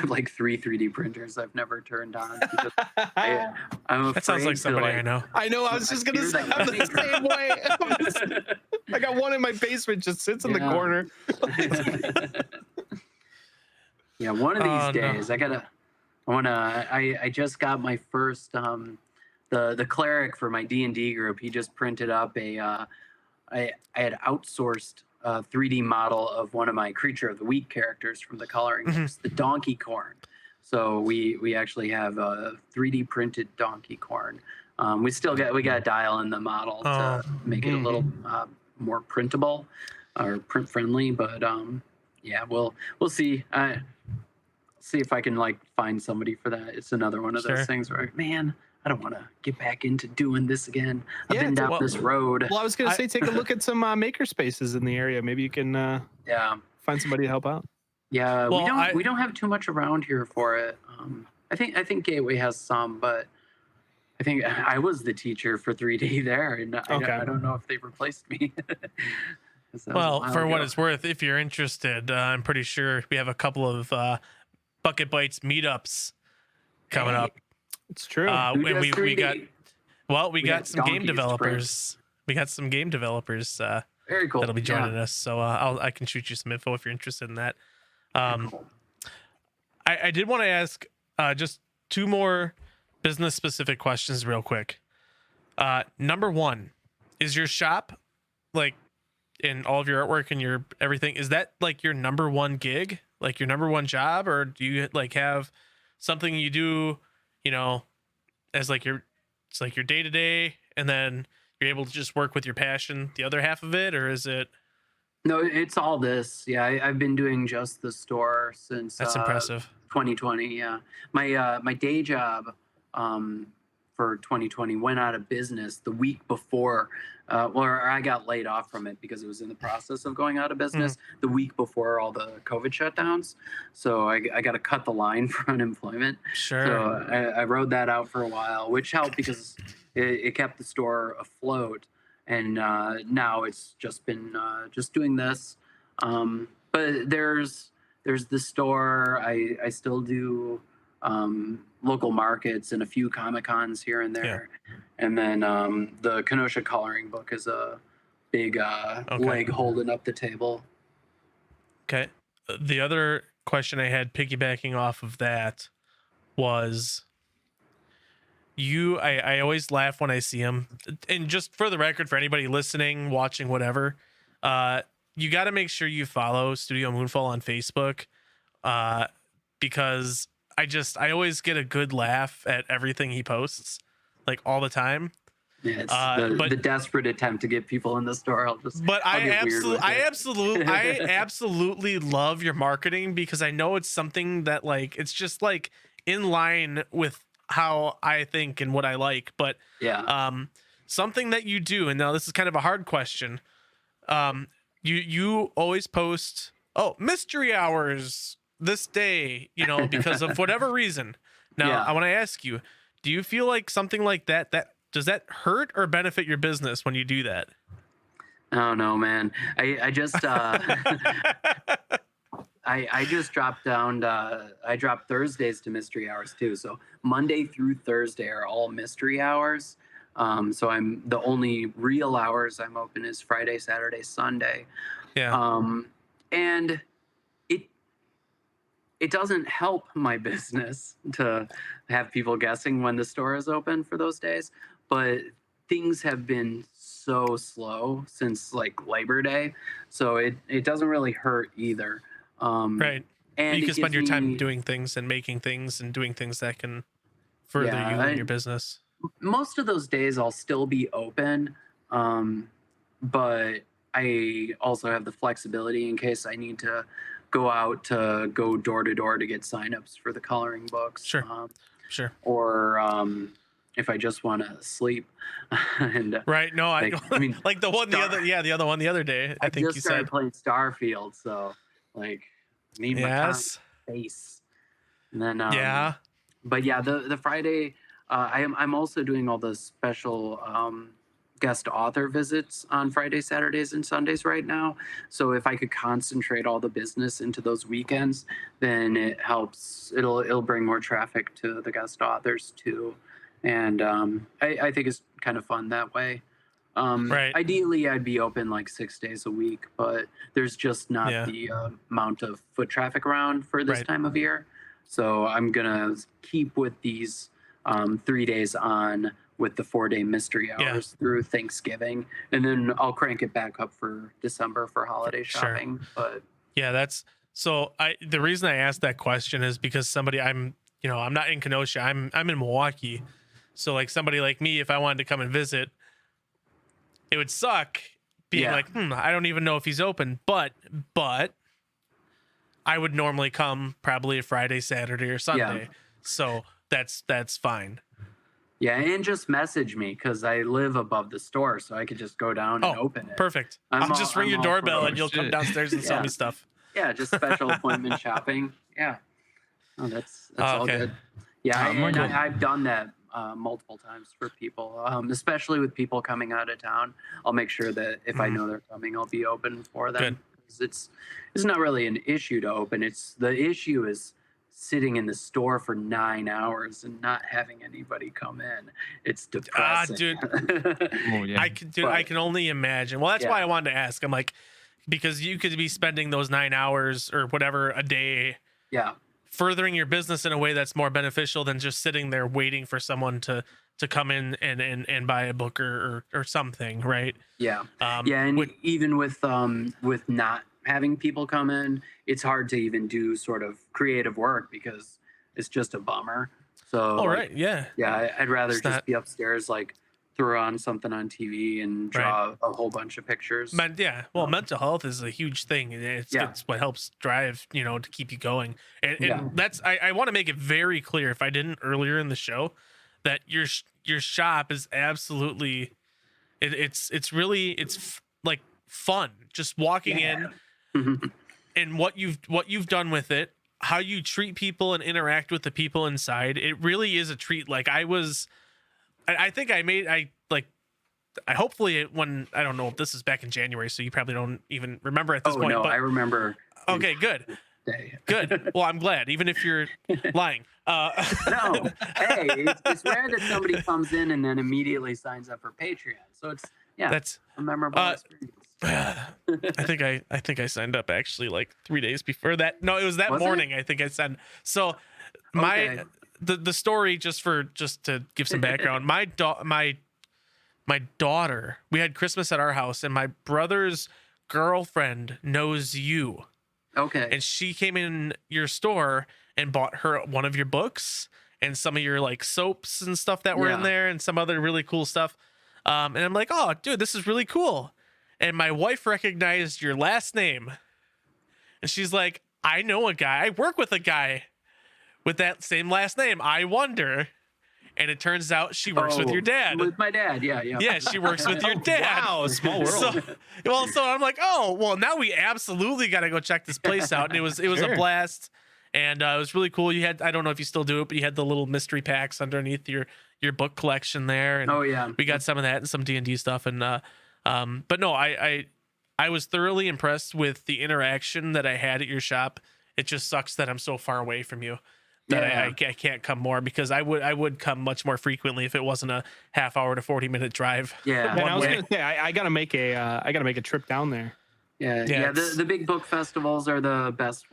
like 3 3D printers I've never turned on. Because I'm afraid That sounds like somebody I know. I know. I was just going to say, I'm the same way. I got one in my basement, just sits in the corner. Yeah, one of these days I just got my first the cleric for my D&D group. He just printed up I had outsourced a 3D model of one of my Creature of the Week characters from the coloring books, the Donkey Corn. So we actually have a 3D printed Donkey Corn. We got to dial in the model to make it a little more printable or print friendly, but yeah, we'll see. See if I can like find somebody for that. It's another one of those things where, man, I don't want to get back into doing this again. I've been down this road. Well, I was going to say, take a look at some maker spaces in the area. Maybe you can find somebody to help out. Yeah, well, we don't have too much around here for it. I think Gateway has some, but I think I was the teacher for 3D there, and I don't know if they replaced me. Well, for what it's worth, if you're interested, I'm pretty sure we have a couple of Bucket Bites meetups coming up. It's true. And we got some game developers. We got some game developers very cool. that'll be joining us. So I can shoot you some info if you're interested in that. Cool. I did want to ask just 2 more business specific questions real quick. Number 1, is your shop, like, in all of your artwork and your everything, is that like your number 1 gig, like your number 1 job, or do you like have something you do, you know, as like it's like your day to day, and then you're able to just work with your passion the other half of it, or is it? No, it's all this. Yeah, I've been doing just the store since That's impressive. 2020. Yeah, my day job for 2020 went out of business the week before. I got laid off from it because it was in the process of going out of business the week before all the COVID shutdowns. So I got to cut the line for unemployment. Sure. So I rode that out for a while, which helped because it kept the store afloat. And now it's just been just doing this. But there's the store. I still do local markets and a few Comic-Cons here and there. And then the Kenosha coloring book is a big leg holding up the table. Okay. The other question I had piggybacking off of that was I always laugh when I see him. And just for the record, for anybody listening, watching, whatever, you got to make sure you follow Studio MoonfalL on Facebook because I always get a good laugh at everything he posts, like all the time. Yeah, it's the desperate attempt to get people in the store. I absolutely love your marketing because I know it's something that like it's just like in line with how I think and what I like. But something that you do, and now this is kind of a hard question. You always post, mystery hours this day, because of whatever reason. Now I want to ask you, do you feel like something like that does that hurt or benefit your business when you do that? Oh no, man. I just I just dropped down I dropped Thursdays to mystery hours too. So Monday through Thursday are all mystery hours. So I'm the only real hours I'm open is Friday, Saturday, Sunday. Yeah. And it doesn't help my business to have people guessing when the store is open for those days, but things have been so slow since like Labor Day, so it doesn't really hurt either. Right. And you can spend your time doing things and making things and doing things that can further you and your business. Most of those days I'll still be open, but I also have the flexibility in case I need to go door to door to get signups for the coloring books. Sure. Sure. Or if I just want to sleep. And right. No, I mean like the one the other one the other day. I think just you started said playing Starfield, so like need my time. space. And then Yeah. but yeah, the Friday, I'm also doing all the special guest author visits on Fridays, Saturdays, and Sundays right now. So if I could concentrate all the business into those weekends, then it helps. It'll bring more traffic to the guest authors too, and I think it's kind of fun that way. Right. Ideally, I'd be open like 6 days a week, but there's just not Yeah. the amount of foot traffic around for this Right. time of year. So I'm gonna keep with these 3 days on with the 4-day mystery hours through Thanksgiving, and then I'll crank it back up for December for holiday Sure. shopping. But Yeah, that's so. The reason I asked that question is because I'm not in Kenosha. I'm in Milwaukee. So like somebody like me, if I wanted to come and visit, it would suck being like, I don't even know if he's open. But I would normally come probably a Friday, Saturday, or Sunday. So that's fine. yeah, and just message me because I live above the store, so I could just go down and open it. Perfect. I'll just ring your doorbell and you'll come downstairs and sell me stuff. Yeah, just special appointment shopping. Yeah. Oh, that's all okay. good. Yeah, Oh, and I've done that multiple times for people, especially with people coming out of town. I'll make sure that if I know they're coming, I'll be open for them. Good. 'Cause it's not really an issue to open. It's the issue is sitting in the store for 9 hours and not having anybody come in. It's depressing. Dude. Oh, yeah. I can only imagine. Well, that's why I wanted to ask. I'm like, because you could be spending those 9 hours or whatever a day Yeah. furthering your business in a way that's more beneficial than just sitting there waiting for someone to come in and buy a book or something, right? Yeah. And even with not having people come in, it's hard to even do sort of creative work because it's just a bummer. So right, yeah. Yeah, I'd rather It's just not- be upstairs, like throw on something on TV and draw a whole bunch of pictures. Mental health is a huge thing. It's what helps drive, to keep you going. And that's I want to make it very clear, if I didn't earlier in the show, that your shop is absolutely it's really like fun just walking in and what you've done with it, how you treat people and interact with the people inside. It really is a treat. Like I think I hopefully when I don't know if this is back in January, so you probably don't even remember at this point. No, but I remember. Okay, good. Good. Well, I'm glad, even if you're lying. No, hey, it's rare that somebody comes in and then immediately signs up for Patreon. So that's a memorable experience. I think I signed up actually like 3 days before that. No, it was that morning. I think I signed. So the story, just to give some background, my daughter, we had Christmas at our house, and my brother's girlfriend knows you. Okay. And she came in your store and bought her one of your books and some of your like soaps and stuff that were in there and some other really cool stuff. And I'm like, oh, dude, this is really cool. And my wife recognized your last name. And she's like, I know a guy. I work with a guy with that same last name. I wonder. And it turns out she works with your dad. With my dad, yeah. Yeah, she works with your dad. Wow, small world. So I'm like, now we absolutely got to go check this place out. And it was a blast. And it was really cool. You had, I don't know if you still do it, but you had the little mystery packs underneath your book collection there. And we got some of that and some D&D stuff. And but no, I was thoroughly impressed with the interaction that I had at your shop. It just sucks that I'm so far away from you that I can't come more, because I would come much more frequently if it wasn't a half hour to 40-minute drive. Yeah, and I was gonna say I gotta make a trip down there. Yeah. The big book festivals are the best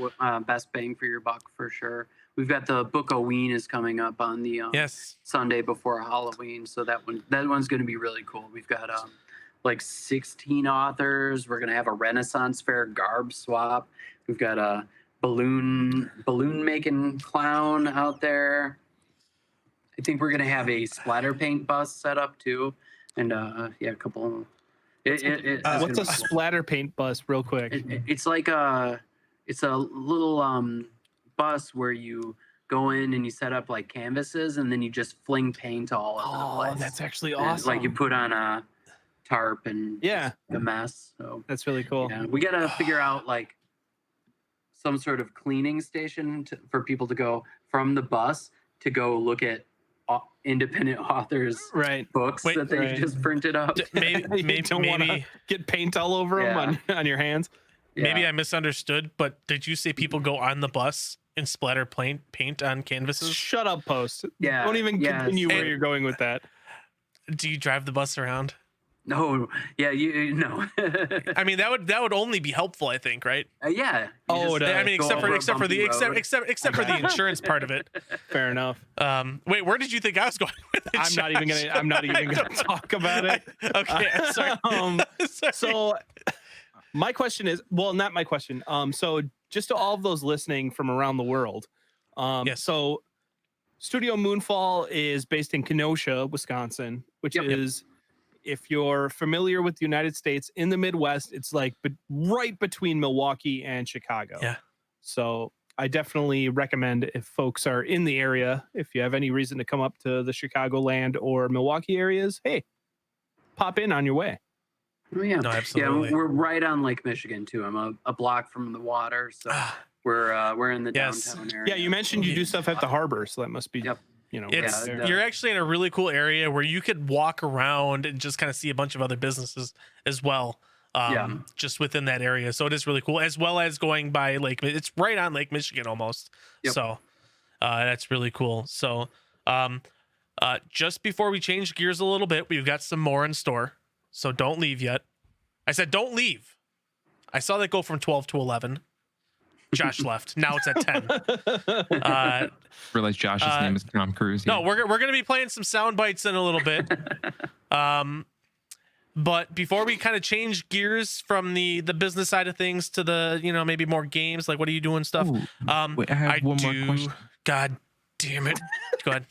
bang for your buck for sure. We've got the Book-O-Ween is coming up on the Sunday before Halloween, so that one's going to be really cool. We've got like 16 authors. We're going to have a Renaissance Fair garb swap. We've got a balloon making clown out there. I think we're going to have a splatter paint bus set up too, and a couple. What's a splatter paint bus, real quick? It's like it's a little bus where you go in and you set up like canvases and then you just fling paint all over the place. That's actually awesome. Like you put on a tarp and the mess. So that's really cool. Yeah, we got to figure out like some sort of cleaning station for people to go from the bus to go look at independent authors' books Wait, that they just printed up. You don't want to get paint all over them on your hands. Maybe I misunderstood, but did you say people go on the bus and splatter paint on canvases? Shut up, Post. Yeah. Don't even continue where you're going with that. Do you drive the bus around? No. Yeah. No. I mean, that would only be helpful, I think, right? Yeah. I mean, except for the insurance part of it. Fair enough. Wait, where did you think I was going with it? I'm not even gonna talk about it. Okay. I'm sorry. So my question is, well, not my question. So just to all of those listening from around the world. Yes. So Studio MoonfalL is based in Kenosha, Wisconsin, which is, if you're familiar with the United States, in the Midwest, it's like right between Milwaukee and Chicago. Yeah. So I definitely recommend, if folks are in the area, if you have any reason to come up to the Chicagoland or Milwaukee areas, hey, pop in on your way. Oh, yeah. No, absolutely. Yeah, we're right on Lake Michigan too. I'm a block from the water, so we're in the downtown area. Yeah, you mentioned you do stuff at the harbor, so that must be you're actually in a really cool area where you could walk around and just kind of see a bunch of other businesses as well. Just within that area. So it is really cool, as well as going by it's right on Lake Michigan almost. Yep. So that's really cool. So just before we change gears a little bit, we've got some more in store. So don't leave yet. I said, don't leave. I saw that go from 12 to 11. Josh left. Now it's at 10. Realize Josh's name is Tom Cruise. No, we're going to be playing some sound bites in a little bit. But before we kind of change gears from the business side of things to the, maybe more games, like what are you doing stuff? Ooh, wait, I have one more question. God damn it. Go ahead.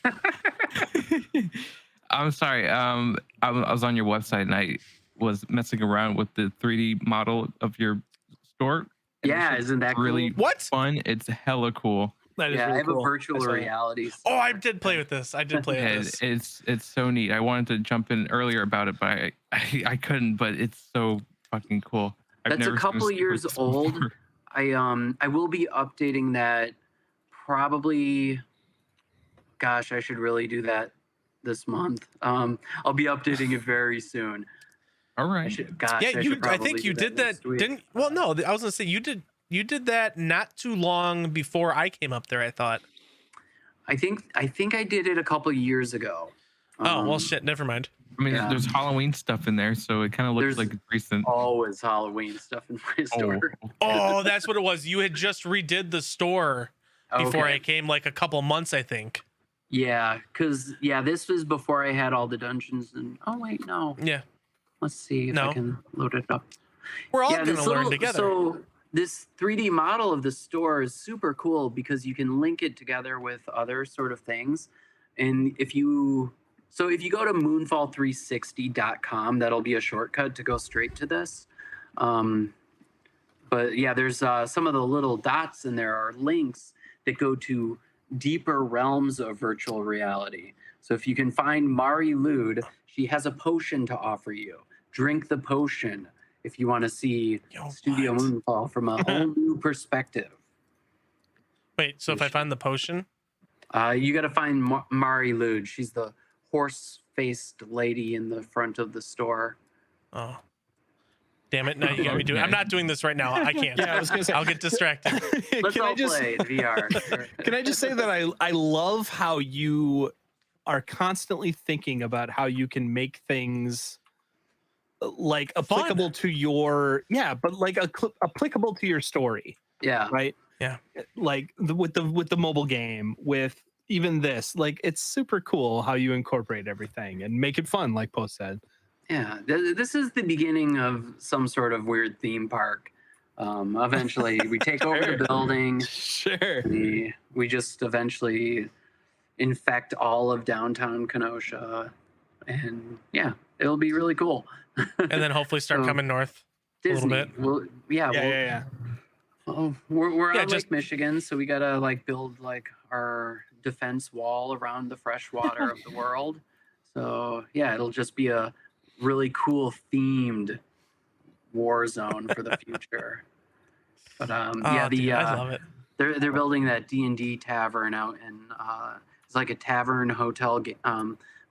I'm sorry. I was on your website and I was messing around with the 3D model of your store. Yeah, isn't that really cool? fun? It's hella cool. That is I really have cool. a virtual reality. Oh, I did play with this. It's so neat. I wanted to jump in earlier about it, but I couldn't. But it's so fucking cool. That's a couple years old. I will be updating that probably. Gosh, I should really do that this month. I'll be updating it very soon. All right. I think you did that. Didn't? Well, no. I was gonna say you did that not too long before I came up there. I thought. I think I did it a couple of years ago. Oh well, shit. Never mind. I mean, there's Halloween stuff in there, so it kind of looks like it's recent. Always Halloween stuff in my store. Oh, that's what it was. You had just redid the store before I came, like a couple months, I think. Yeah, because this was before I had all the dungeons and. Oh wait, no. Yeah. Let's see if I can load it up. We're all going to learn together. So this 3D model of the store is super cool because you can link it together with other sort of things. And if you go to moonfall360.com, that'll be a shortcut to go straight to this. But yeah, there's some of the little dots in there are links that go to deeper realms of virtual reality. So if you can find Mari Lude, she has a potion to offer you. Drink the potion if you want to see Studio MoonfalL from a whole new perspective. Wait, so if I find the potion? You got to find Mari Lude. She's the horse-faced lady in the front of the store. Oh. Damn it. Now you got me doing I'm not doing this right now. I can't. Yeah, I was gonna say, I'll get distracted. Let's all play VR. Can I just say that I love how you are constantly thinking about how you can make things like applicable to your applicable to your story. Yeah. Right. Yeah. Like with the mobile game, with even this, like it's super cool how you incorporate everything and make it fun, like Post said. Yeah, this is the beginning of some sort of weird theme park. Eventually, we take over the building. Sure. We just eventually infect all of downtown Kenosha, and it'll be really cool. And then hopefully start coming north Disney, a little bit. Yeah. Oh, we're on Lake Michigan, so we gotta build our defense wall around the fresh water of the world. So it'll just be a really cool themed war zone for the future. But Oh, dude, I love it. they're building that D&D tavern out in it's like a tavern hotel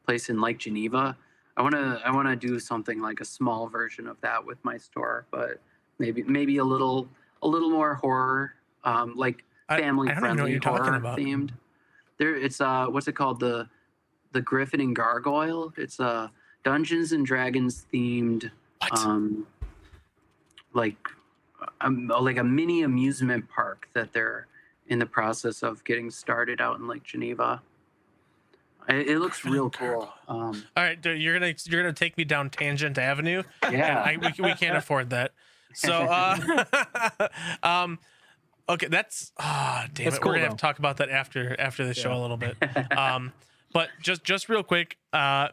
place in Lake Geneva. I want to do something like a small version of that with my store, but maybe a little more horror, like family I don't even know what friendly you're talking horror about. themed. It's what's it called, the Griffin and Gargoyle. It's a Dungeons and Dragons themed What? like a mini amusement park that they're in the process of getting started out in Lake Geneva. It looks Griffin real and cool. All right, dude, you're gonna take me down Tangent Avenue. Yeah. And we can't afford that. So okay, that's damn That's it. cool, We're gonna have though. to talk about that after the show Yeah. a little bit. But just real quick,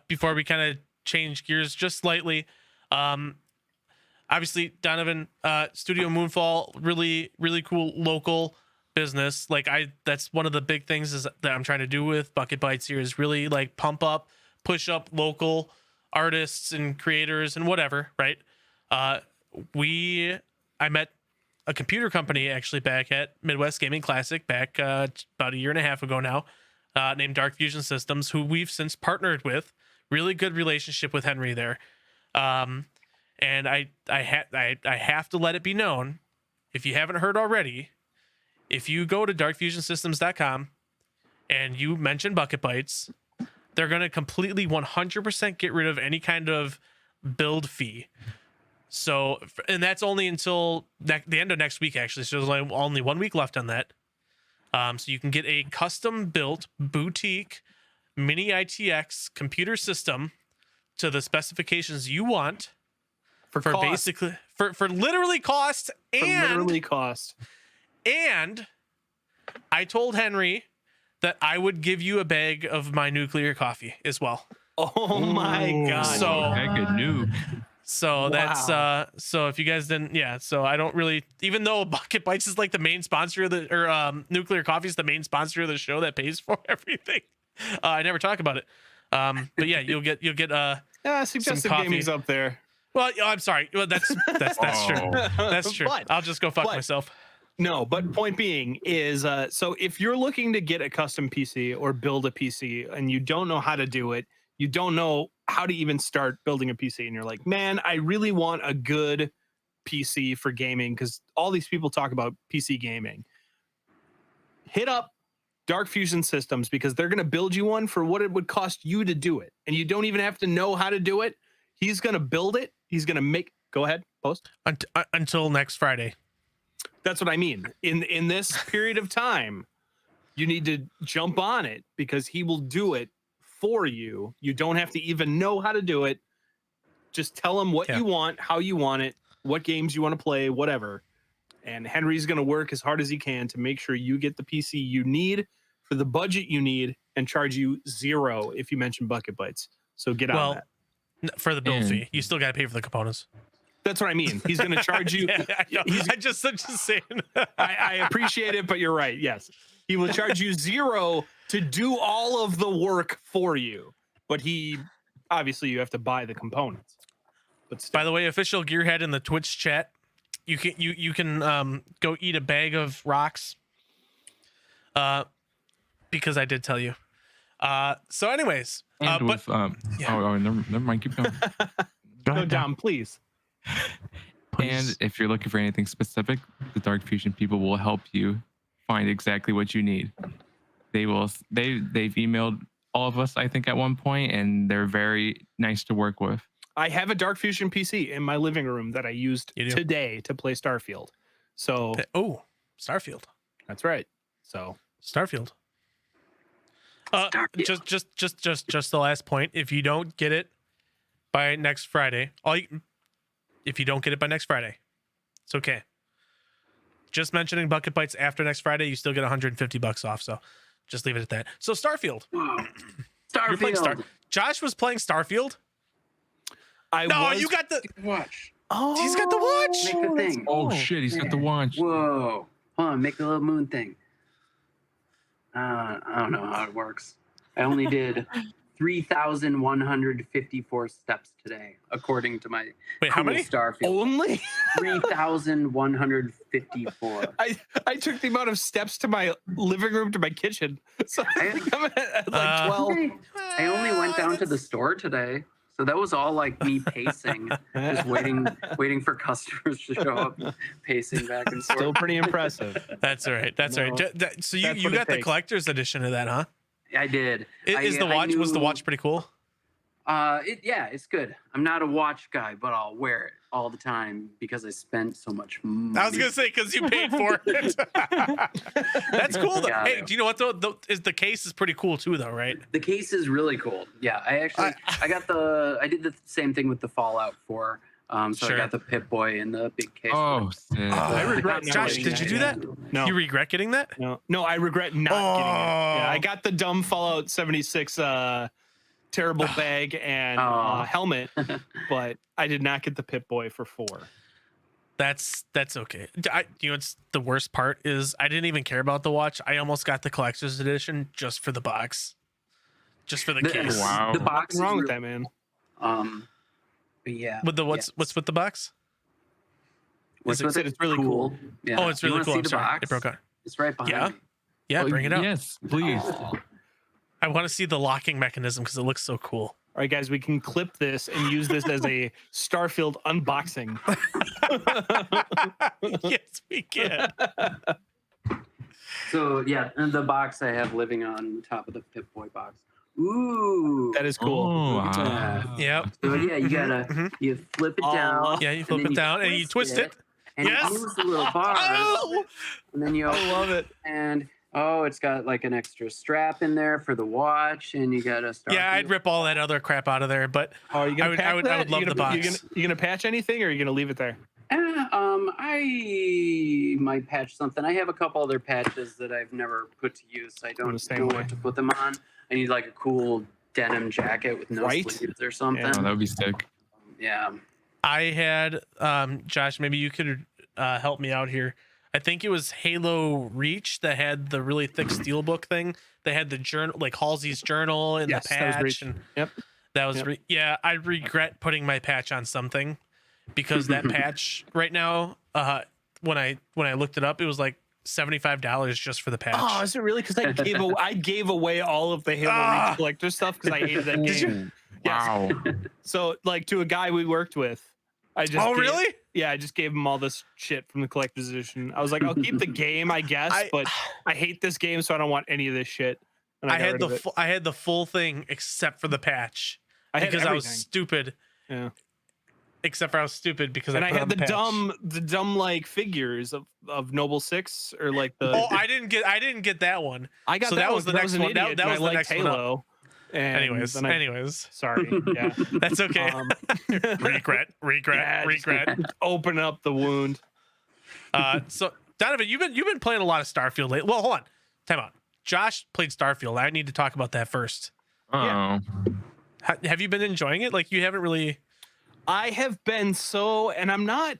before we kind of change gears just slightly, obviously Donovan, Studio MoonfalL, really cool local business. Like that's one of the big things is that I'm trying to do with Bucket Bites here is really like push up local artists and creators and whatever, right? I met a computer company actually back at Midwest Gaming Classic back about a year and a half ago now, named Dark Fusion Systems, who we've since partnered with. Really good relationship with Henry there. And I have to let it be known, if you haven't heard already, if you go to darkfusionsystems.com and you mention Bucket Bites, they're going to completely 100% get rid of any kind of build fee. So, and that's only until the end of next week, actually. So there's only 1 week left on that. So you can get a custom built boutique mini ITX computer system to the specifications you want For cost. basically for literally cost and I told Henry that I would give you a bag of my nuclear coffee as well. Oh my god. So- Mega noob. So Wow. that's so if you guys didn't, so I don't really, even though Bucket Bites is like the main sponsor of Nuclear Coffee is the main sponsor of the show that pays for everything. I never talk about it. But yeah, you'll get suggestive coffee. gaming's up there. well, I'm sorry. Well, that's true. That's true. But- I'll just go fuck but- myself. No, but point being is, so if you're looking to get a custom PC or build a PC and you don't know how to do it, you don't know how to even start building a PC, and you're like, man, I really want a good PC for gaming because all these people talk about PC gaming. Hit up Dark Fusion Systems because they're going to build you one for what it would cost you to do it. And you don't even have to know how to do it. He's going to build it. He's going to make, go ahead, post. Until next Friday. That's what I mean. In this period of time, you need to jump on it because he will do it for you. You don't have to even know how to do it. Just tell him what you want, how you want it, what games you want to play, whatever. And Henry's going to work as hard as he can to make sure you get the PC you need for the budget you need and charge you $0 if you mention Bucket Bites. So get on that. For the build And- fee, you still got to pay for the components. That's what I mean. He's going to charge you. I know. He's- I just saying. I appreciate it, but you're right. Yes. He will charge you $0 to do all of the work for you. But obviously you have to buy the components. But still. By the way, official Gearhead in the Twitch chat, you can go eat a bag of rocks. Because I did tell you. So anyways, And but never mind. Keep going. Go Go ahead, down, please. And if you're looking for anything specific, the Dark Fusion people will help you find exactly what you need. They've emailed all of us, I think, at one point, and they're very nice to work with. I have a Dark Fusion PC in my living room that I used You do? today to play Starfield. So Starfield. that's right. So Starfield. Starfield. Just the last point. If you don't get it by next Friday, if you don't get it by next Friday, it's okay. Just mentioning Bucket Bites after next Friday, you still get $150 off. So just leave it at that. So Starfield. You're playing Starfield. Josh was playing Starfield. was. You got the. Watch. Oh, He's got the watch. Make the thing. Oh shit, he's got the watch. Whoa. Hold on, make the little moon thing. I don't know how it works. I only did 3,154 steps today, according to my Wait, how many? Starfield. Only 3,154. I took the amount of steps to my living room to my kitchen. So I think I'm at like 12. I only went down to the store today. So that was all like me pacing, just waiting for customers to show up, pacing back and forth. Still pretty impressive. That's all right. That's all right. So you That's what it got the takes. collector's edition of that, huh? I did. Was the watch pretty cool? It's good. I'm not a watch guy, but I'll wear it all the time because I spent so much money. I was gonna say because you paid for it. That's cool. Though. Yeah, Hey, do you know what though? The case is pretty cool too, though, right? The case is really cool. Yeah, I did the same thing with the Fallout 4. So Sure. I got the Pip-Boy in the big case. Oh, sick. I regret not Josh, getting did you do that? No. You regret getting that? No, I regret not getting it. Yeah, Oh. I got the dumb Fallout 76 terrible bag and helmet, but I did not get the Pip-Boy for 4. That's okay. It's the worst part is I didn't even care about the watch. I almost got the collector's edition just for the box, just for the case. Wow. The box What's wrong is with that, man? But yeah. With the what's with the box? What's It with said it? it's really cool. Yeah. Oh, it's You really wanna cool. see I'm the sorry, box? it broke out. It's right behind Yeah? me. Yeah, bring it out. Yes, please. Oh. I want to see the locking mechanism because it looks so cool. All right, guys, we can clip this and use this as a Starfield unboxing. Yes, we can. So yeah, and the box I have living on top of the Pip-Boy box. Ooh. That is cool. Oh, Look at wow. that. Yep. So yeah, you gotta Mhm. you flip it Aw. down. Yeah, you flip then it down and you twist it. And Yes. it moves the little bars. Oh! And then you I open love it. and it's got like an extra strap in there for the watch, and you gotta start. Yeah, I'd rip all that other crap out of there, but Oh, are you gonna I would- patch I would that? love You the gonna- box. You gonna patch anything, or are you gonna leave it there? I might patch something. I have a couple other patches that I've never put to use. I don't the same know way. what to put them on. I need like a cool denim jacket with no Right? sleeves or something. Yeah. Oh, that would be sick. Yeah. I had Josh, maybe you could help me out here. I think it was Halo Reach that had the really thick steelbook thing. They had the journal, like Halsey's journal and Yes, the that was patch. Reach. And Yep. that was Yep. yeah. I regret putting my patch on something because that patch right now, when I looked it up, it was like $75 just for the patch. Oh, is it really? Because I gave away all of the Halo Ah. Reach collector stuff because I hated that game. Yes. Wow. So, like, to a guy we worked with, I just Oh, gave- really? Yeah, I just gave him all this shit from the collector's edition. I was like, I'll keep the game, I guess, but I hate this game, so I don't want any of this shit. And I got had rid of it. I had the full thing except for the patch I had because I was everything. stupid. Yeah. Except for I was stupid because And I I put had on the patch. dumb like figures of Noble Six or like the. Oh, I didn't get that one. I got so that that one was the 'cause I next an one. That idiot was and I the liked next one up. Halo. And Anyways, then I- sorry. Yeah. That's okay. regret. Yeah, just open up the wound. So Donovan, you've been playing a lot of Starfield lately. Well, hold on. Time out. Josh played Starfield. I need to talk about that first. Oh. Have you been enjoying it? Like you haven't really. I have been and I'm not.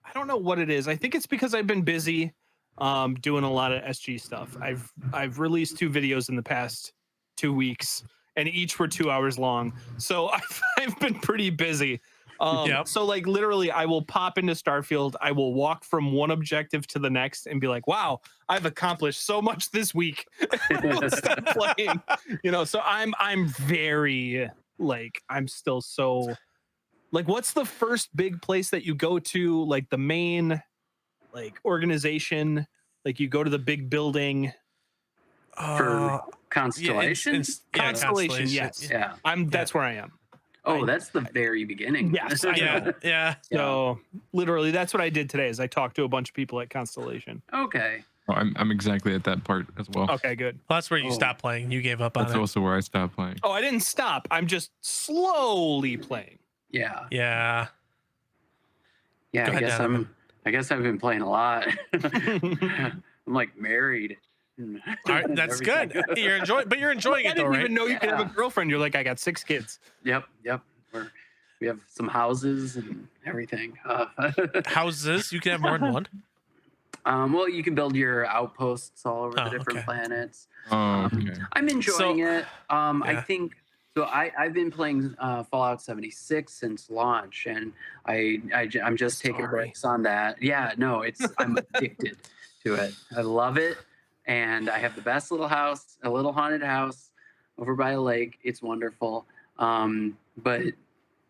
I don't know what it is. I think it's because I've been busy, doing a lot of SG stuff. I've released 2 videos in the past 2 weeks, and each were 2 hours long. So I've been pretty busy. Yep. So like literally, I will pop into Starfield. I will walk from one objective to the next and be like, "Wow, I've accomplished so much this week." Stop playing, So I'm very like I'm still so. Like, what's the first big place that you go to? Like the main, like organization. Like you go to the big building. For Constellation? Constellation, yes. Yeah. That's where I am. Oh, that's the very beginning. Yes, I know. Yeah. So literally, that's what I did today. Is I talked to a bunch of people at Constellation. Okay. Oh, I'm exactly at that part as well. Okay, good. Well, that's where you Oh. stopped playing. You gave up on That's it. also where I stopped playing. Oh, I didn't stop. I'm just slowly playing. Yeah. Yeah. Yeah. Go ahead, Donovan. I guess I've been playing a lot. I'm like married. All right, that's good. Everything. You're enjoying I it though, didn't right? even know you could have a Yeah. girlfriend. You're like, I got 6 kids. Yep. We have some houses and everything. Houses. You can have more than one. Well, you can build your outposts all over Oh, the different okay. planets. Oh, okay. I'm enjoying it. I yeah. think So I've been playing Fallout 76 since launch, and I'm just taking Sorry. breaks on that. Yeah, no, I'm addicted to it. I love it, and I have the best little house, a little haunted house over by a lake. It's wonderful. But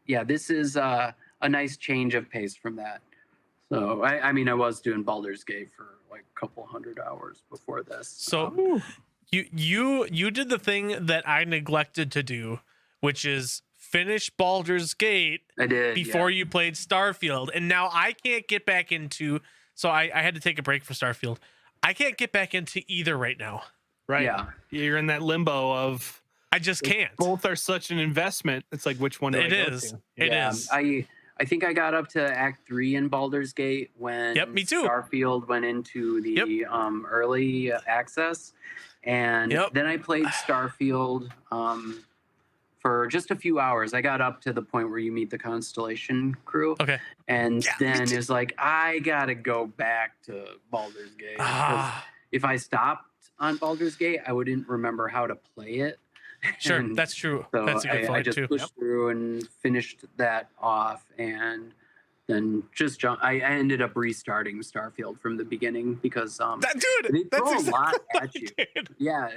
yeah, this is a nice change of pace from that. So I mean, I was doing Baldur's Gate for like a couple hundred hours before this. So you did the thing that I neglected to do, which is finish Baldur's Gate I did before you played Starfield, and now I can't get back into. So I had to take a break for Starfield. I can't get back into either right now. Right. Yeah. You're in that limbo of I just can't. both are such an investment. It's like, which one do I go It is. to? It Yeah, is. I think I got up to Act 3 in Baldur's Gate when Yep, me too. Starfield went into the early access, and then I played Starfield for just a few hours. I got up to the point where you meet the Constellation crew, Okay. and then it's like I gotta go back to Baldur's Gate. 'Cause if I stopped on Baldur's Gate, I wouldn't remember how to play it. Sure, And that's true. so That's a good I point just too. pushed through and finished that off, and then just I ended up restarting Starfield from the beginning because Dude, they that's throw a exactly lot what at I you. did. Yeah,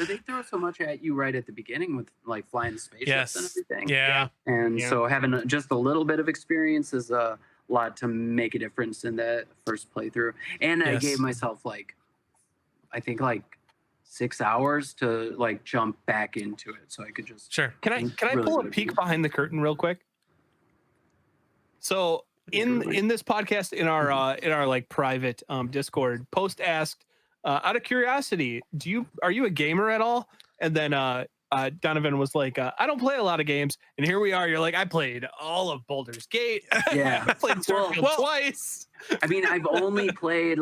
they throw so much at you right at the beginning with like flying spaceships and Yes. everything. Yeah. And Yeah. so having just a little bit of experience is a lot to make a difference in that first playthrough. And I Yes. gave myself I think 6 hours to jump back into it, so I could just. Sure. Can I really pull a good. peek behind the curtain real quick? So in this podcast, in our like private Discord, Post asked, out of curiosity, are you a gamer at all? And then Donovan was like, I don't play a lot of games. And here we are. You're like, I played all of Baldur's Gate. Yeah. I played Starfield twice. I mean, I've only played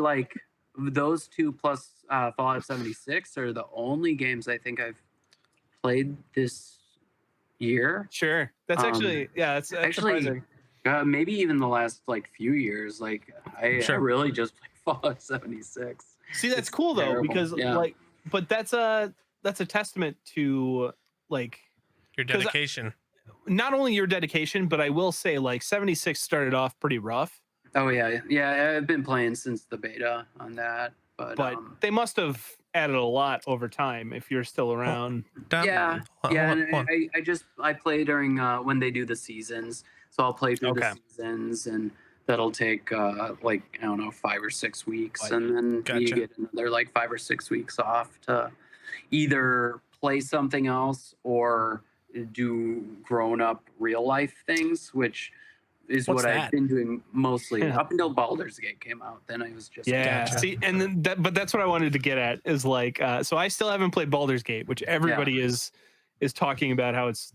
those two plus Fallout 76 are the only games I think I've played this year. Sure. That's Actually, that's surprising. Maybe even the last few years. I Sure. really just played Fallout 76. See, that's It's cool though, terrible. because Yeah. but that's a testament to Your dedication. not only your dedication, but I will say 76 started off pretty rough, Oh yeah. I've been playing since the beta on that, but they must have added a lot over time if you're still around. yeah. Hold And on. I play during when they do the seasons, so I'll play through the seasons, and that'll take I don't know 5 or 6 weeks, and then you Gotcha. get another 5 or 6 weeks off to either play something else or do grown-up real life things, which is What's what that? I've been doing mostly up until Baldur's Gate came out. Then I was just Gotcha. See, and then but that's what I wanted to get at is so I still haven't played Baldur's Gate, which everybody is talking about how it's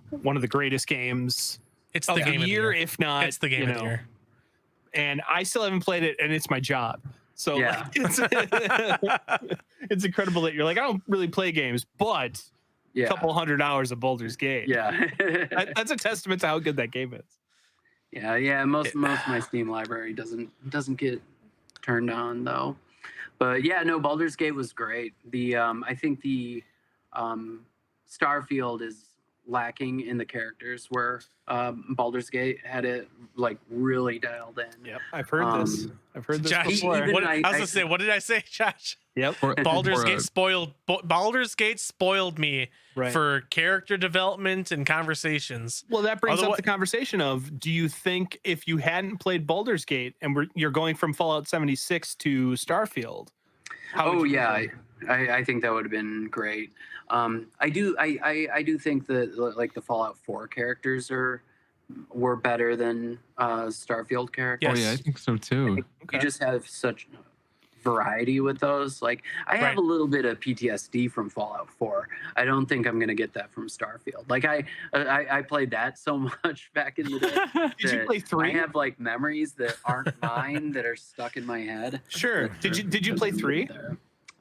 one of the greatest games It's of the game the of the year, year. if not It's the game of the year. And I still haven't played it, and it's my job. So Yeah. it's incredible that you're like, I don't really play games, but yeah, a couple hundred hours of Baldur's Gate. yeah. That's a testament to how good that game is. Yeah. Most of my Steam library doesn't get turned on though. But yeah, no, Baldur's Gate was great. I think the Starfield is lacking in the characters where Baldur's Gate had it really dialed in. Yep, I've heard this. I've heard this Josh, before. even I was gonna say, what did I say, Josh? Yep. Baldur's Gate spoiled me Right. for character development and conversations. Well, that brings up Otherwise- the conversation of: do you think if you hadn't played Baldur's Gate and you're going from Fallout 76 to Starfield? how would you Yeah, feel? I think that would have been great. I do think that the Fallout 4 characters were better than Starfield characters. Oh yeah, I Yes. think so too. Okay. You just have such variety with those. I have Right. a little bit of PTSD from Fallout 4. I don't think I'm gonna get that from Starfield. I played that so much back in the day. Did you that play 3? I have memories that aren't mine that are stuck in my head. Sure. Did you play 3?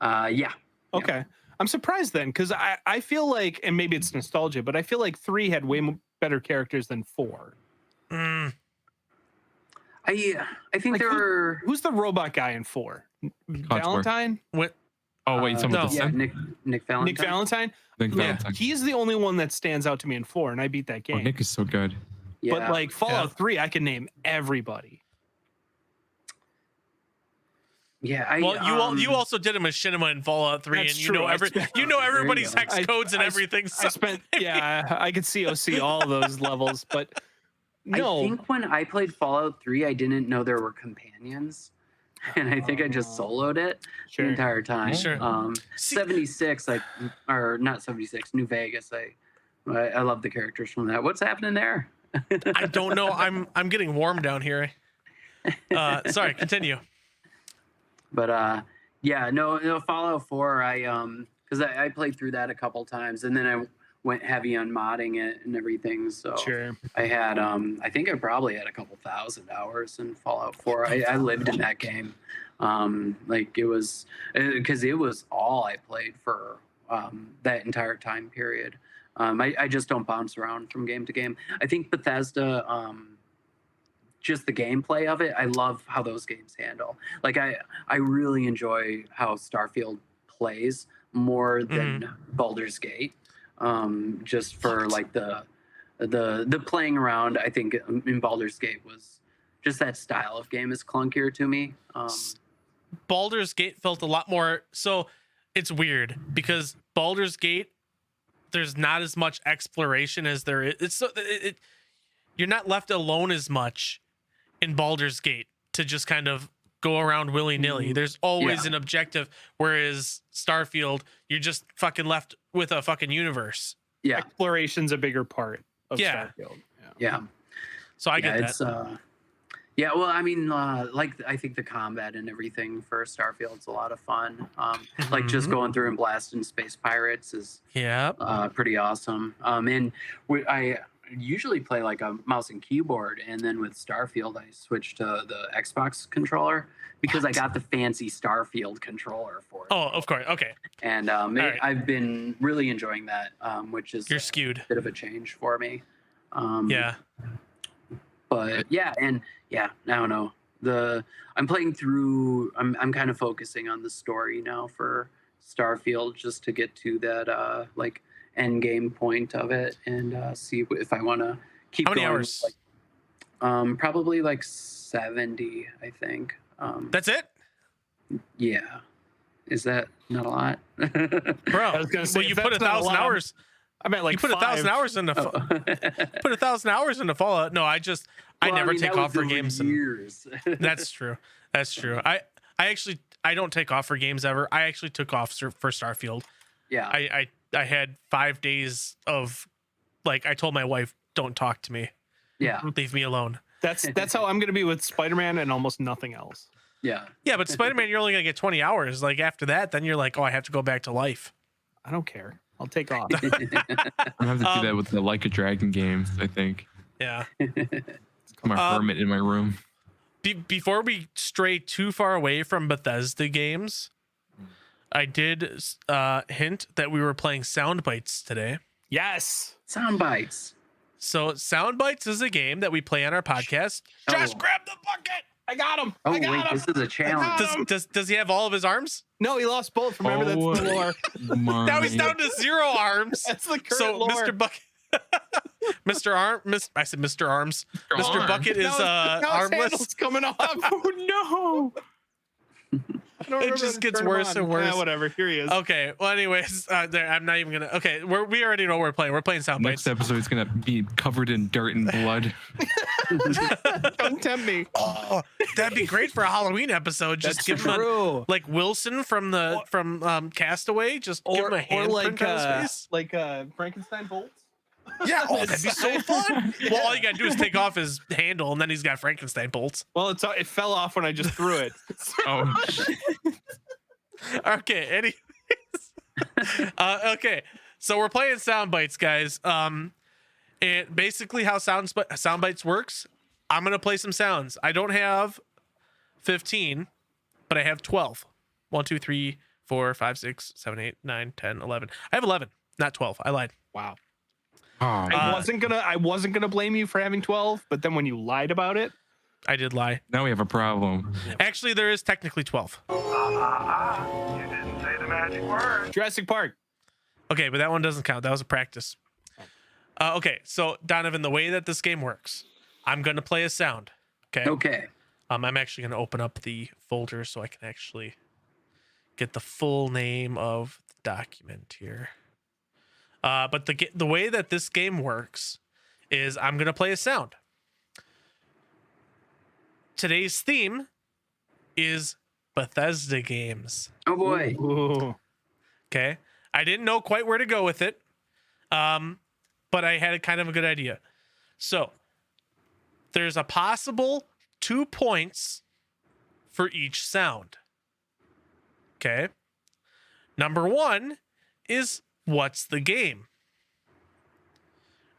Yeah. Okay. I'm surprised then, because I feel like, and maybe it's nostalgia, but I feel like 3 had way better characters than 4. Mm, I think there were. Who's the robot guy in 4? Valentine? what? Oh wait, someone no. with Yeah, the Nick Valentine. Nick Valentine. Nick Yeah, Valentine. he's the only one that stands out to me in 4, and I beat that Oh, game. Nick is so good. Yeah. But like Fallout 3, I can name everybody. yeah, Well, you also did a machinima in Fallout 3, That's and you true. know I spent- everybody's go. hex codes and everything. So I spent, yeah, I could COC all those levels, but no. I think when I played Fallout 3, I didn't know there were companions. And I think I just soloed it Sure. the entire time. Sure. See- 76, or not 76, New Vegas. I love the characters from that. What's happening there? I don't know. I'm getting warm down here. Sorry, continue. But yeah, no, Fallout 4. Because I played through that a couple times, and then I went heavy on modding it and everything. So Sure. I had I think I probably had a couple thousand hours in Fallout 4. I lived in that game. Like it was because it was all I played for that entire time period. I just don't bounce around from game to game. I think Bethesda, just the gameplay of it, I love how those games handle. Like I really enjoy how Starfield plays more than Baldur's Gate. Just for like the playing around, I think in Baldur's Gate was just that style of game is clunkier to me. Baldur's Gate felt a lot more. So it's weird because Baldur's Gate, there's not as much exploration as there is. You're not left alone as much in Baldur's Gate to just kind of go around willy-nilly. There's always an objective, whereas Starfield, you're just fucking left with a fucking universe. Yeah, Exploration's a bigger part of Yeah. Starfield. yeah. So I get It's yeah. Well, I mean, like I think the combat and everything for Starfield's a lot of fun. Like just going through and blasting space pirates is Yeah. pretty awesome. And I usually play like a mouse and keyboard, and then with Starfield I switched to the Xbox controller because I got the fancy Starfield controller for it. Oh, of course. Okay. And right. I've been really enjoying that, which is You're skewed. a bit of a change for me. Yeah. But yeah, and yeah, I don't know. I'm playing through. I'm kind of focusing on the story now for Starfield, just to get to that like end game point of it, and see if I want to keep. How many going. hours? Like, probably like 70, I think. That's it? Yeah. Is that not a lot? Bro. I was gonna say, well, you if put that's not 1,000 allowed, hours. I meant like You put 1,000 hours into Oh. put 1,000 hours into Fallout. No, I Well, never mean, take that off was for over games. Years. That's true. That's true. I don't take off for games ever. I actually took off for Starfield. Yeah. I had 5 days of like I told my wife, don't talk to me. Yeah. Leave me alone. That's how I'm gonna be with Spider-Man and almost nothing else. Yeah. Yeah, but Spider-Man, you're only gonna get 20 hours. Like after that, then you're like, oh, I have to go back to life. I don't care. I'll take off. I'm gonna have to do that with the Like a Dragon games, I think. Yeah. I'm a hermit in my room. Before we stray too far away from Bethesda games, I did hint that we were playing Sound Bites today. Yes. Sound bites. So Sound Bites is a game that we play on our podcast. Josh, Oh. grab the bucket. I got him. Oh I got wait, him. this is a challenge. Does he have all of his arms? No, he lost both. Remember, that's the lore. Now he's down to 0 arms. That's the current So lore. Mr. Bucket, I said Mr. Arms. Mr. Arm. Bucket is Now his armless. handle's coming off. Oh no! I don't It remember just to gets turn him worse on. and worse. Yeah, whatever. Here he is. Okay. Well, anyways, I'm not even gonna. Okay, we already know what we're playing. We're playing Sound Next Bites. episode is gonna be covered in dirt and blood. Don't tempt me. Oh, that'd be great for a Halloween episode. Just That's give him true. like Wilson from Castaway. Just give him a handprint on his face. like Frankenstein bolts. Yeah, oh, that'd be so fun. Well, all you gotta do is take off his handle, and then he's got Frankenstein bolts. Well, it fell off when I just threw it. Oh, Okay, anyways. Okay, so we're playing Sound Bites, guys. And basically how Sound Bites works, I'm gonna play some sounds. I don't have 15, but I have 12. 1, 2, 3, 4, 5, 6, 7, 8, 9, 10, 11. I have 11, not 12. I lied. Wow. oh I wasn't gonna blame you for having 12, but then when you lied about it, I did lie. now we have a problem. Actually, there is technically 12. You didn't say to Jurassic Park. Okay, but that one doesn't count. That was a practice. Okay, so Donovan, the way that this game works, I'm going to play a sound. Okay. Okay. I'm actually going to open up the folder so I can actually get the full name of the document here. But the way that this game works is I'm going to play a sound. Today's theme is Bethesda games. Oh boy. Ooh. Okay. I didn't know quite where to go with it. But I had a kind of a good idea. So there's a possible 2 points for each sound. Okay. Number 1 is what's the game?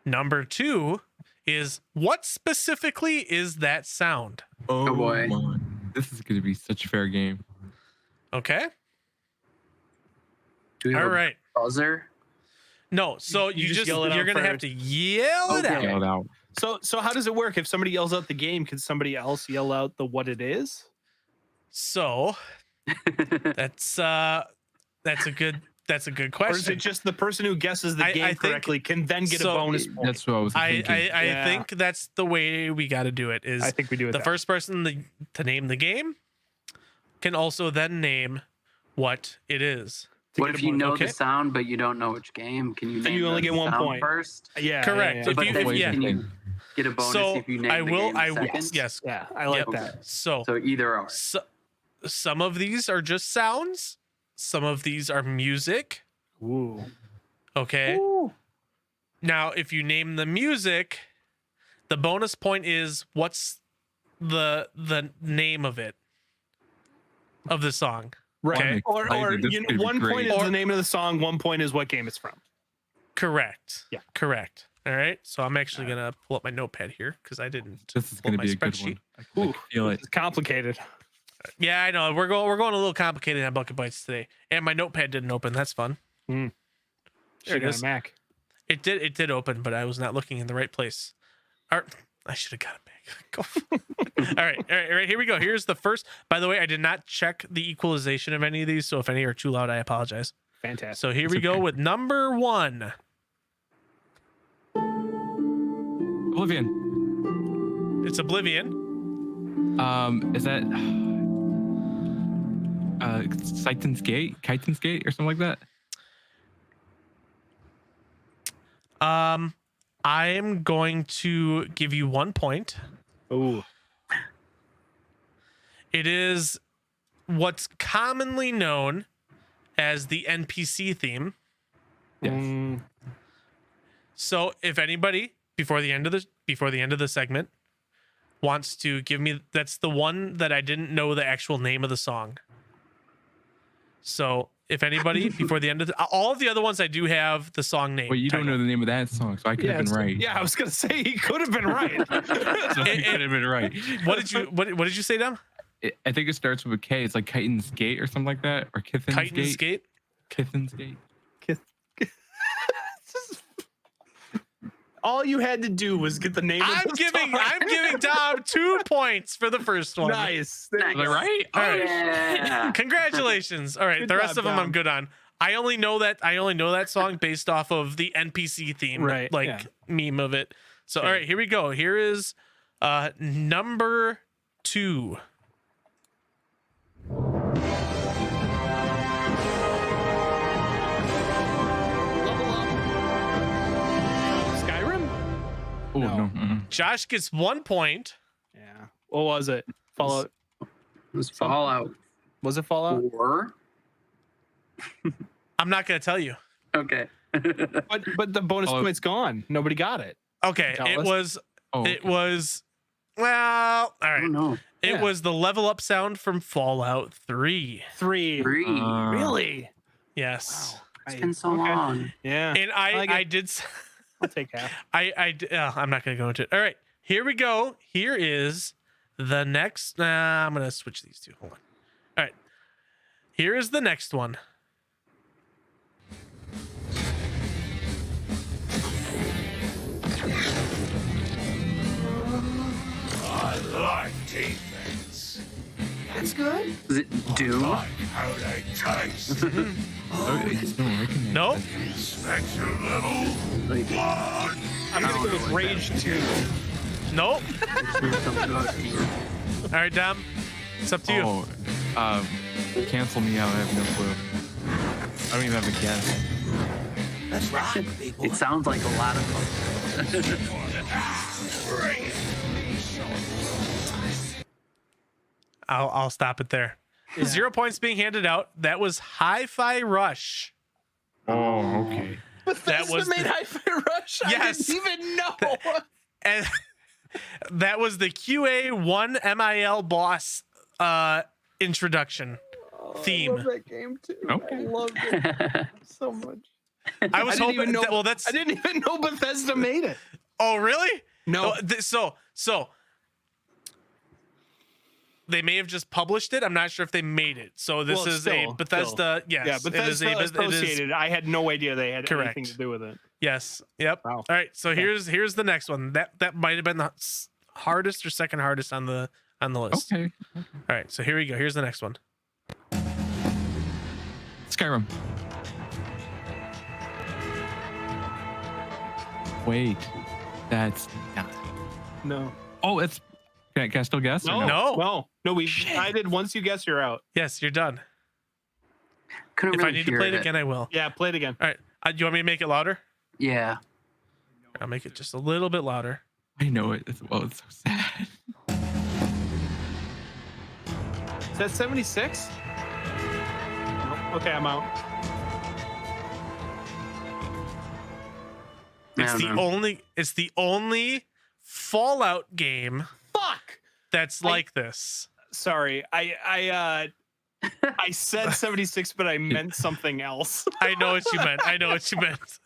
Number 2 is what specifically is that sound? Oh boy. my. This is going to be such a fair game. Okay. Do we have All a right. buzzer? No, so You you just just yell it out you're gonna have first. to yell it Okay. out. Yelled out. So how does it work? If somebody yells out the game, can somebody else yell out the what it is? So that's a good Or is question. it just the person who guesses the I game think- correctly can then get a so- bonus point? That's what I was I thinking. Yeah. think that's the way we got to do it. Is I think we do it. the that first person to name the game can also then name what it is. to What get if a you bonus. know Okay. the sound but you don't know which game? Can you Then name you only the get 1 sound point. first? way? Yeah. Correct. Yeah, If But you- then yeah. can you get a bonus So if you name I the will. game second? Yes. yeah, I like Yep. that. So So either or. some of these are just sounds. Some of these are music. Ooh. Okay. Ooh. Now, if you name the music, the bonus point is what's the name of it, of the song. Right. Okay. Or This you could know, be 1 great. point is Or- the name of the song. 1 point is what game it's from. Correct. Yeah. Correct. All right. So I'm actually gonna pull up my notepad here because I didn't. This is pull going to my be a good spreadsheet. one. I can Ooh. feel it. It's complicated. Yeah, I know. We're going a little complicated on bucket bites today, and my notepad didn't open. That's fun. There There it it is. is. Mac. It did open, but I was not looking in the right place. I should have got it back. Go. All right. Here we go. Here's the first. By the way, I did not check the equalization of any of these, so if any are too loud, I apologize. Fantastic. So here we go with number 1. Oblivion. It's Oblivion. Is that Titan's Gate? Titan's Gate or something like that? I am going to give you 1 point. Ooh. It is what's commonly known as the NPC theme. Yes. Mm, So if anybody before the end of the segment wants to give me, that's the one that I didn't know the actual name of the song. So if anybody before the end of all of the other ones, I do have the song name. Well, you don't title. know the name of that song, so I could have been so- right. Yeah, I was gonna say he could have been right. So I could have been right. What did you say, Dom? I think it starts with a K. It's like Titan's Gate or something like that, or Kithen's Titan's Gate. Gate. Kithen's Gate. All you had to do was get the name. I'm of the giving song. Dom 2 points for the first one. Nice. Nice. Was I right? All right. Yeah. Congratulations. All right, Good the rest job, of them I'm Dom. good on. I only know that song based off of the NPC theme, Right, like yeah. meme of it. So Same. all right, here we go. Here is number 2. Skyrim. Oh No. no. Mm-mm. Josh gets 1 point. Yeah. What was it? Fallout. It was Fallout Was it Fallout? 4. I'm not gonna tell you. Okay. But the bonus Oh. point's gone. Nobody got it. Okay, Tell it us. was Oh, it was well, all I right. don't know. It Yeah. was the level up sound from Fallout 3. 3. 3. Really? Yes. It's been so Okay. long. Yeah. And like it. I did I'll take half. I'm not gonna go into it. All right, here we go. Here is the next. I'm gonna switch these two. Hold on. All right, here is the next one. That's good. Is it Doom? Oh, you don't recognize Nope. it. Like, I'm gonna go with Rage 2. Nope. something about Doom. All right, Dom. It's up to you. Oh, cancel me out. I have no clue. I don't even have a guess. It sounds like a lot of fun. I'll stop it there. 0 points being handed out. That was Hi-Fi Rush. Oh, okay. Bethesda was made the- Hi-Fi Rush. Yes. I didn't even know. And that was the QA1 MIL boss introduction theme. I love that game too. Okay. I loved it so much. I was didn't hoping. even know. Well, that's. I didn't even know Bethesda made it. Oh, really? No. So they may have just published it. I'm not sure if they made it. So this Well, is still. a Bethesda. Yes. Yeah, it is Bethesda it is- associated. I had no idea they had Correct. anything to do with it. Yes. Yep. Wow. All right. So here's the next one. That might have been the hardest or second hardest on the list. Okay. All right. So here we go. Here's the next one. Skyrim. Wait, that's not. No. Oh, it's. Can I still guess? or No. No. We decided once you guess, you're out. Yes, you're done. Couldn't If really I need to hear play it again, I will. Yeah, play it again. All right. Do you want me to make it louder? Yeah. I'll make it just a little bit louder. I know it as well. It's so sad. Is that 76? Nope. Okay, I'm out. I It's don't know. it's the only Fallout game Fuck. that's like this. Sorry. I said 76, but I meant something else. I know what you meant. I know what you meant.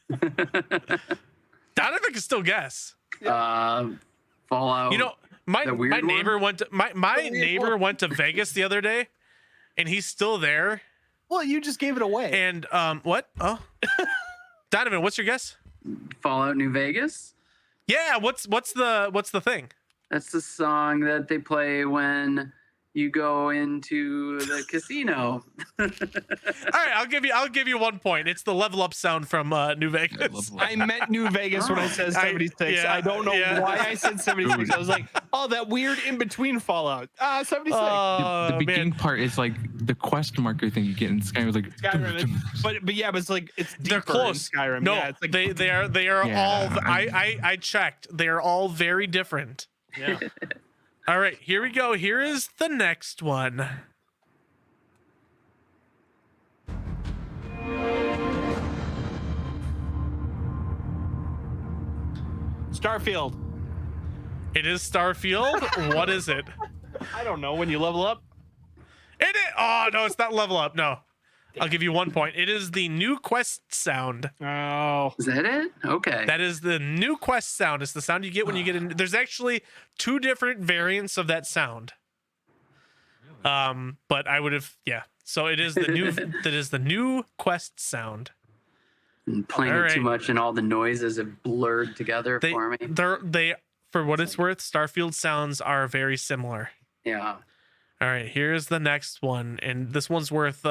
Donovan can still guess. Fallout. You know, my The weird neighbor one? went to my weird neighbor one. went to Vegas the other day, and he's still there. Well, you just gave it away. And what? Oh, Donovan, what's your guess? Fallout New Vegas. Yeah, what's the thing? That's the song that they play when you go into the casino. All right, I'll give you 1 point. It's the level up sound from New Vegas. I meant New Vegas when I said 76. I don't know why I said 76. I was like, oh, that weird in between Fallout. 76. Oh, The beginning man. part is like the quest marker thing you get in Skyrim. Was like, Skyrim, but yeah, but it's like it's deeper They're close. in Skyrim. No, Yeah, it's like they are Yeah, all. I checked. They are all very different. yeah. All right, here we go. Here is the next one. Starfield. It is Starfield. What is it? I don't know. When you level up, It is. Oh no, it's not level up. No, I'll give you 1 point. It is the new quest sound. oh, Is that it? Okay. That is the new quest sound. It's the sound you get when you get in. There's actually 2 different variants of that sound. But I would have, yeah. So it is the new. That is the new quest sound. And playing All it too right. much and all the noises have blurred together They, for me. they, for what it's worth, Starfield sounds are very similar. Yeah. All right, here's the next one, and this one's worth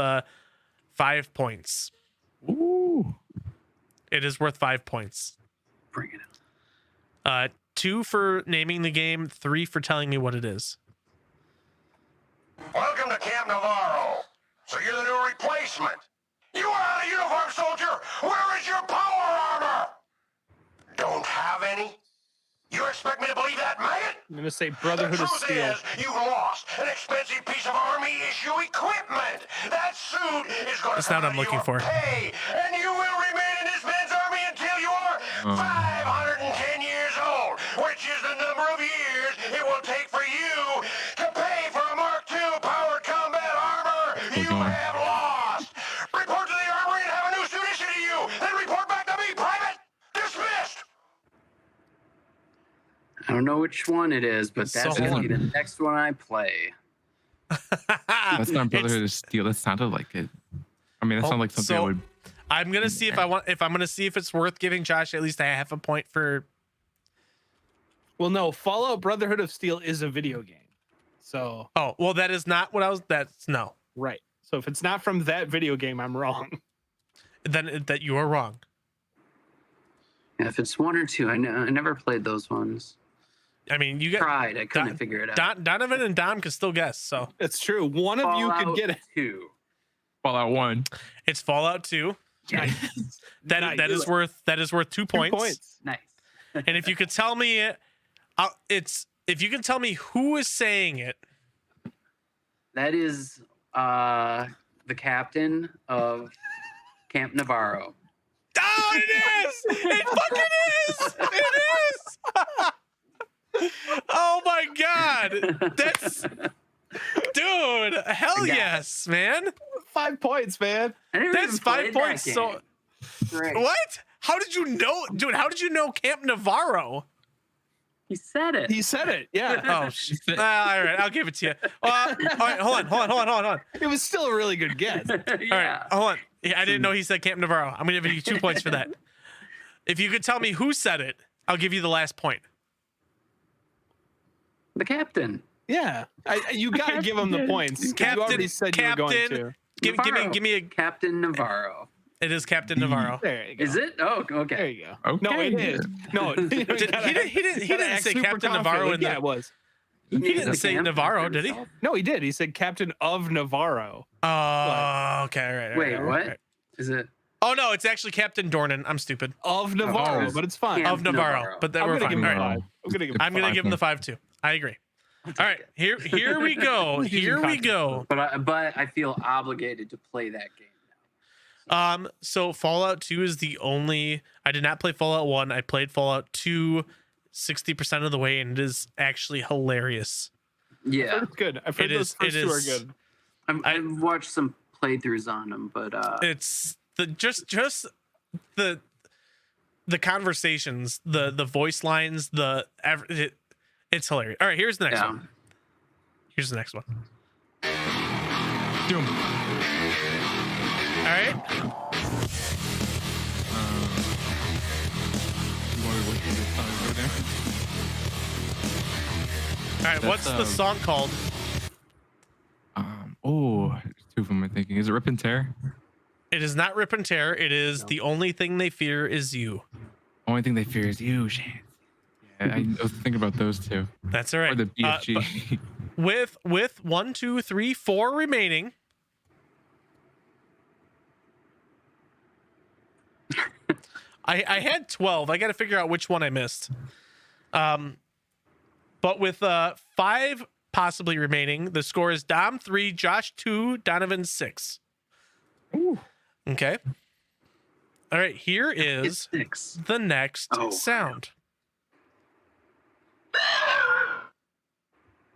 5 points. ooh. It is worth 5 points. Bring it up. 2 for naming the game, 3 for telling me what it is. Welcome to Camp Navarro. So you're the new replacement. You are out of uniform, soldier. Where is your power armor? Don't have any? You expect me to believe that, maggot? I'm gonna say The Brotherhood of truth Steel. is, you lost an expensive piece of Army issue equipment. That suit is going to That's not what I'm looking for. Pay, and you will remain in this man's army until you are 510 years old, which is the number of years it will take for you to pay for a Mark II powered combat armor you going. have lost. Report to the armory and have a new suit issued to you. Then report back to me, Private. Dismissed. I don't know which one it is, but So that's hold gonna be on. the next one I play. That's not Brotherhood of Steel. That sounded like it. I mean, that sounded like something I would. I'm gonna see if I'm gonna see if it's worth giving Josh at least a half a point for. Well, no, Fallout Brotherhood of Steel is a video game. So Oh, well, that is not what I was. That's no. right. So if it's not from that video game, I'm wrong. Then that you are wrong. Yeah, if it's one or two, I never played those ones. I mean, you got Tried, I couldn't figure it out. Donovan and Dom can still guess. So It's true. One of you could get it. 2. Fallout 1. it's Fallout 2. Nice. That is worth 2 points. 2 points. Nice. And if you could tell me, if you can tell me who is saying it. That is the captain of Camp Navarro. Oh, it is! It fucking is! It is! Oh my god! That's dude! Hell yes, man! 5 points, man. I never That's even 5 played that points. So game. Great. what? How did you know, dude? How did you know Camp Navarro? He said it. He said it. Yeah. Oh, all right, I'll give it to you. All right, hold on. It was still a really good guess. All right, hold on. Yeah, I didn't know he said Camp Navarro. I'm gonna give you 2 points for that. If you could tell me who said it, I'll give you the last point. The captain. Yeah. You got to give him the points. You already said you were going to. Give me a. Captain Navarro. It is Captain Navarro. There you go. Is it? Oh, okay. There you go. Okay. No, it is. No, He didn't say Captain Navarro in Yeah, the. it was. He didn't The say camp Navarro, for did he? himself? No, he did. He said Captain of Navarro. Oh, okay, all right. Wait, all what? right. Is it? Oh no, it's actually Captain Dornan. I'm stupid. Of Navarro, Oh, but it's fine. Camp Of Navarro, Navarro. but then I'm we're gonna fine. give him All right. 5. I'm gonna give him I'm gonna 5 give him the 5 too. I agree. All right, here we go. Here we go. But I feel obligated to play that game now. So Fallout 2 is the only. I did not play Fallout 1. I played Fallout 2 60% of the way, and it is actually hilarious. Yeah, It's good. I've heard It those is- first it two are is- good. I've watched some playthroughs on them, but It's the just the conversations, the voice lines, it's hilarious. All right, here's the next yeah. one. Here's the next one. Doom. All right. All right, what's the song called? Oh, 2 of them I'm thinking. Is it Rip and Tear? It is not Rip and Tear. It is The Only Thing They Fear Is You. Only thing they fear is you, Shane. Yeah, I was thinking about those two. That's all right. Or the BFG. With 1, 2, 3, 4 remaining. I had 12. I got to figure out which one I missed. But with 5 possibly remaining, the score is Dom 3, Josh 2, Donovan 6. Ooh. Okay. All right, here is It's 6. the next Oh. sound.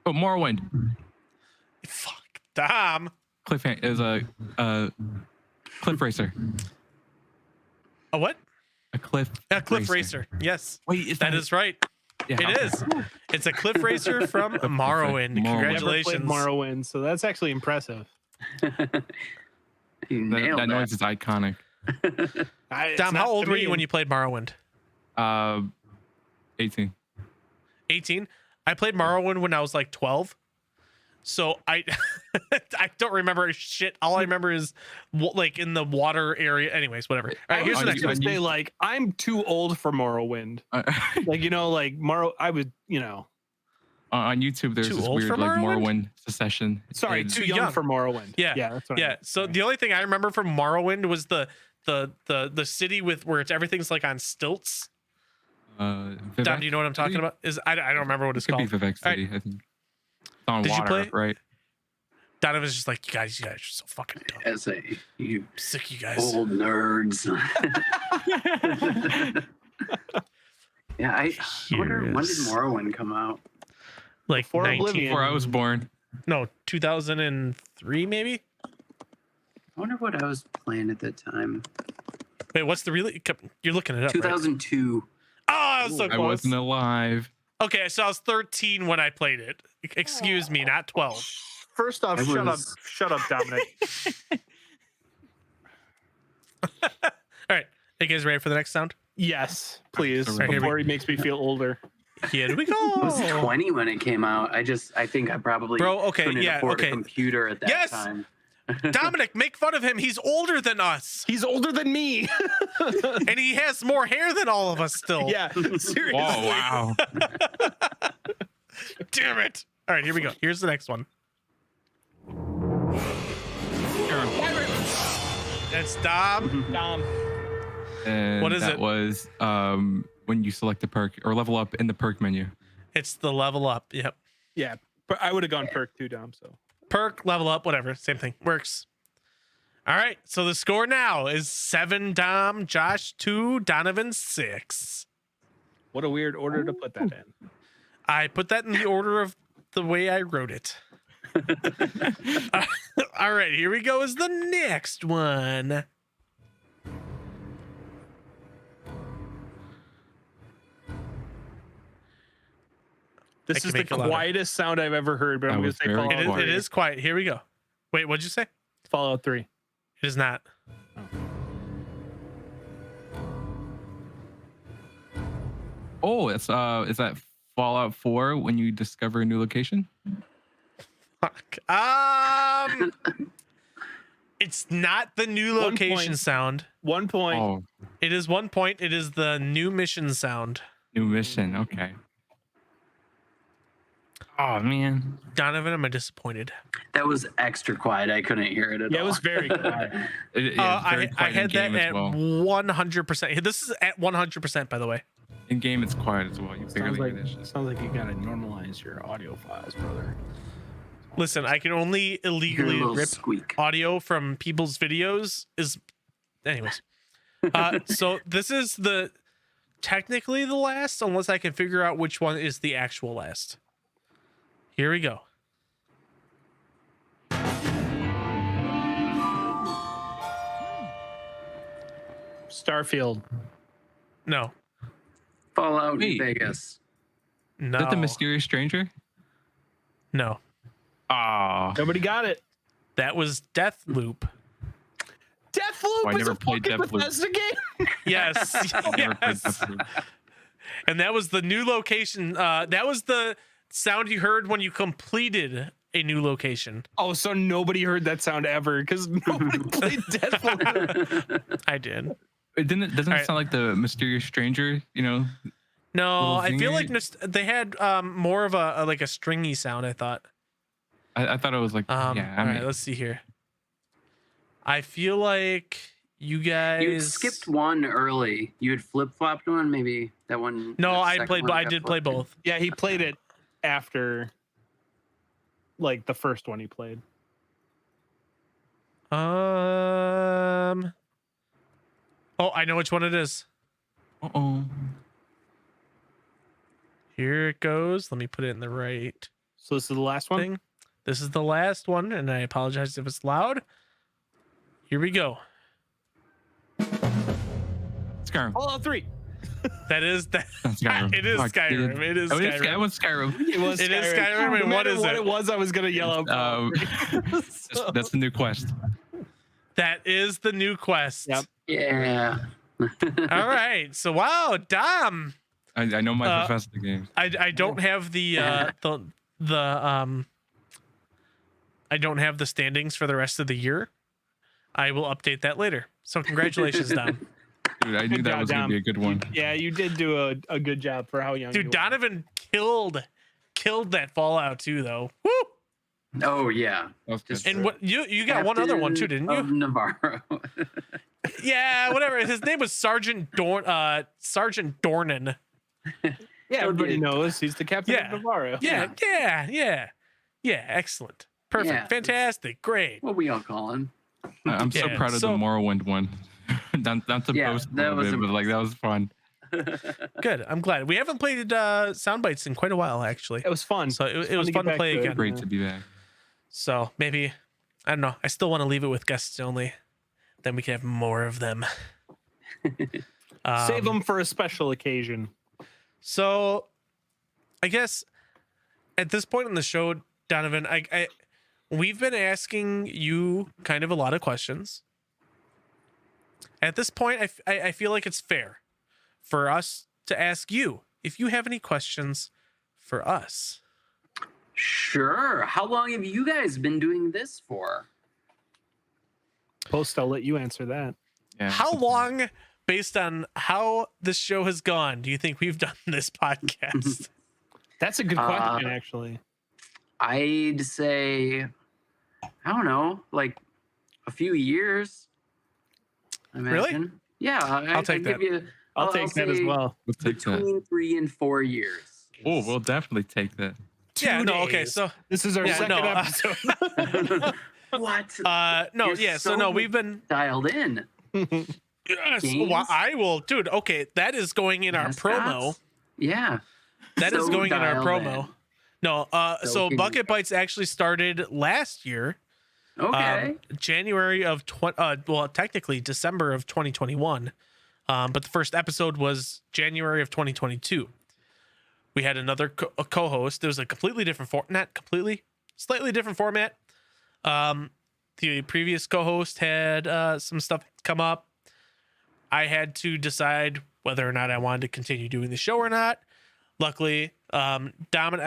Oh, Morrowind. Fuck, Dom. Cliff is a cliff racer. A what? A cliff. A cliff racer. Yes, Wait, is that is right. Yeah, It is. It's a cliff racer from Morrowind. Morrowind. Never Congratulations. played Morrowind, so that's actually impressive. You That, nailed that noise is iconic. Dom, how old were you when you played Morrowind? 18. 18. I played Morrowind when I was like 12. So I don't remember shit. All I remember is like in the water area. Anyways, whatever. All right, here's the I was next gonna one. say, like, I'm too old for Morrowind. Like, like I would, On YouTube, there's Too this old weird for like Morrowind? Morrowind secession. sorry, It's- too Too young young. for Morrowind. Yeah, that's what I Yeah. meant. So the only thing I remember from Morrowind was the city with where everything's like on stilts. Dom, do you know what I'm talking about? I don't remember what it's It could called. be Vivek All right. City, I think. It's on Did you water, play it? right? Donovan's just like, you guys are so fucking dumb. as you I'm sick of you guys. old nerds. Yeah, I wonder when did Morrowind come out? Like Before 19. Oblivion. Before I was born. No, 2003 maybe. I wonder what I was playing at that time. Wait, what's the really? You're looking it up. Right? 2002. Oh, I was so I close. wasn't alive. Okay, so I was 13 when I played it. Excuse me, not 12. First off, I shut was- up, Dominic. All right, are you guys ready for the next sound? Yes, please. All right, here we- Before he makes me feel older. Here we go. I was 20 when it came out. I think I probably Bro, okay, couldn't yeah, afford okay. a computer at that Yes! time. Dominic, make fun of him. He's older than us. He's older than me. And he has more hair than all of us still. Yeah, seriously. Oh wow. Damn it. All right, here we go. Here's the next one. That's Dom. Dom. And What is that it? was when you select a perk or level up in the perk menu. It's the level up. Yep. Yeah, but I would have gone perk too, Dom. So Perk, level up, whatever. Same thing. Works. All right. So the score now is 7 Dom, Josh 2, Donovan 6. what a weird order to put that in. I put that in the order of the way I wrote it. All right. Here we go. Is the next one. This can is the make it louder. quietest sound I've ever heard, but That I'm going was to say very Fallout quiet. It 3. is quiet. Here we go. Wait, what'd you say? Fallout 3. It is not. Oh, it's is that Fallout 4 when you discover a new location? Fuck. It's not the new 1 location point. sound. 1 point. Oh, It is 1 point. It is the new mission sound. new mission. Okay. Oh man. Donovan, am I disappointed? That was extra quiet. I couldn't hear it at all. Yeah, it was very quiet. It's very I quiet in had that game as at well. 100%. This is at 100%, by the way. In game, it's quiet as well. You barely hear this shit. Sounds like you gotta normalize your audio files, brother. Listen, I can only You hear a illegally little rip squeak. audio from people's videos. Anyways. So this is technically the last, unless I can figure out which one is the actual last. Here we go. Starfield. No. Fallout Wait. New Vegas. No. Is that the mysterious stranger? No. Ah, Nobody got it. That was Deathloop. Deathloop I is never a played fucking Deathloop. Bethesda game. Yes. never played yes. Deathloop. And that was the new location. That was the sound you heard when you completed a new location. Oh, so nobody heard that sound ever because nobody played Deathloop. I did. It doesn't it Alright. sound like the mysterious stranger, you know? No, Little I feel zinger. like they had more of a like a stringy sound, I thought. I thought it was like All I right, mean, let's see here. I feel like you guys You skipped one early. You had flip flopped one, maybe that one. No, that I second played one I got did play flipped. both. Yeah, he played it after, like the first one he played. Oh, I know which one it is. uh-oh. Here it goes. Let me put it in the right So this is the last one. thing. This is the last one, and I apologize if it's loud. Here we go. Skyrim. Fallout 3. That is that. Skyrim. It is Fuck, Skyrim. dude. It is Oh, Skyrim. It was Skyrim. It was It is Skyrim, No and what matter is what it? it was, I was gonna yell out. Fallout 3. So- That's the new quest. That is the new quest. Yep. Yeah. All right. So wow, Dom. I know my Uh, Bethesda games. I don't have the I don't have the standings for the rest of the year. I will update that later. So congratulations, Dom. Dude, I knew Good that job, was gonna Dom. be a good one. Yeah, you did do a good job for how young. you Dude, were. Donovan killed that Fallout too, though. Woo! Oh yeah. That was good. Just- And what you got one other one too, didn't Captain of you? Navarro. Yeah, whatever. His name was Sergeant Dornan. Yeah, everybody knows he's the captain Yeah. of Navarro. Yeah. Excellent. Perfect. Yeah. Fantastic. Great. What we all call him. I'm so Yeah, proud of so- the Morrowind one. not to Yeah, boast a that little was bit, but like that was fun. Good. I'm glad. We haven't played sound bites in quite a while, actually. It was fun. So it was to fun get to back play to it. again. Great to be back. So maybe, I don't know. I still want to leave it with guests only. Then we can have more of them. Save them for a special occasion. So I guess at this point in the show, Donovan, we've been asking you kind of a lot of questions. At this point, I feel like it's fair for us to ask you if you have any questions for us. Sure. How long have you guys been doing this for? Post, I'll let you answer that. Yeah. How long, based on how this show has gone, do you think we've done this podcast? That's a good question, actually. I'd say, I don't know, like a few years. I Really? imagine. Yeah, I'll take that. I'll take that as say well. We'll take that. Between 3 and 4 years. Oh, we'll definitely take that. Yeah, no, okay, days. so This is our Yeah, second no, episode. What? no, You're yeah, so no, we've been dialed in. yes, Games? well, I will, dude. Okay, that is going in our Mascots? promo. Yeah. That is So going in our dialed promo. in. No, so So Bucket Bites actually started last year, Okay. January of well, technically December of 2021, but the first episode was January of 2022. We had another co-host. There was a completely different not completely, slightly different format. The previous co-host had some stuff come up. I had to decide whether or not I wanted to continue doing the show or not. Luckily, I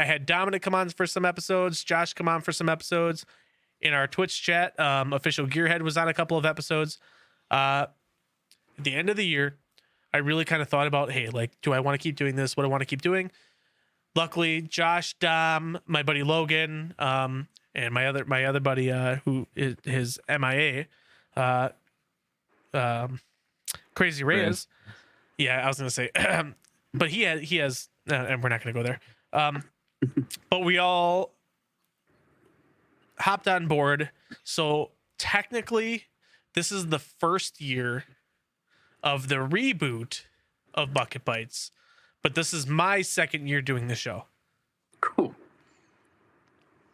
had Dominic come on for some episodes, Josh come on for some episodes. In our Twitch chat, Official Gearhead was on a couple of episodes. At the end of the year, I really kind of thought about, hey, like, do I want to keep doing this? What do I want to keep doing? Luckily, Josh, Dom, my buddy Logan, and my other buddy who is his MIA, Crazy Reyes. Yeah, I was gonna say, but he has, and we're not gonna go there. But we all hopped on board. So technically, this is the first year of the reboot of Bucket Bites, but this is my second year doing the show. Cool.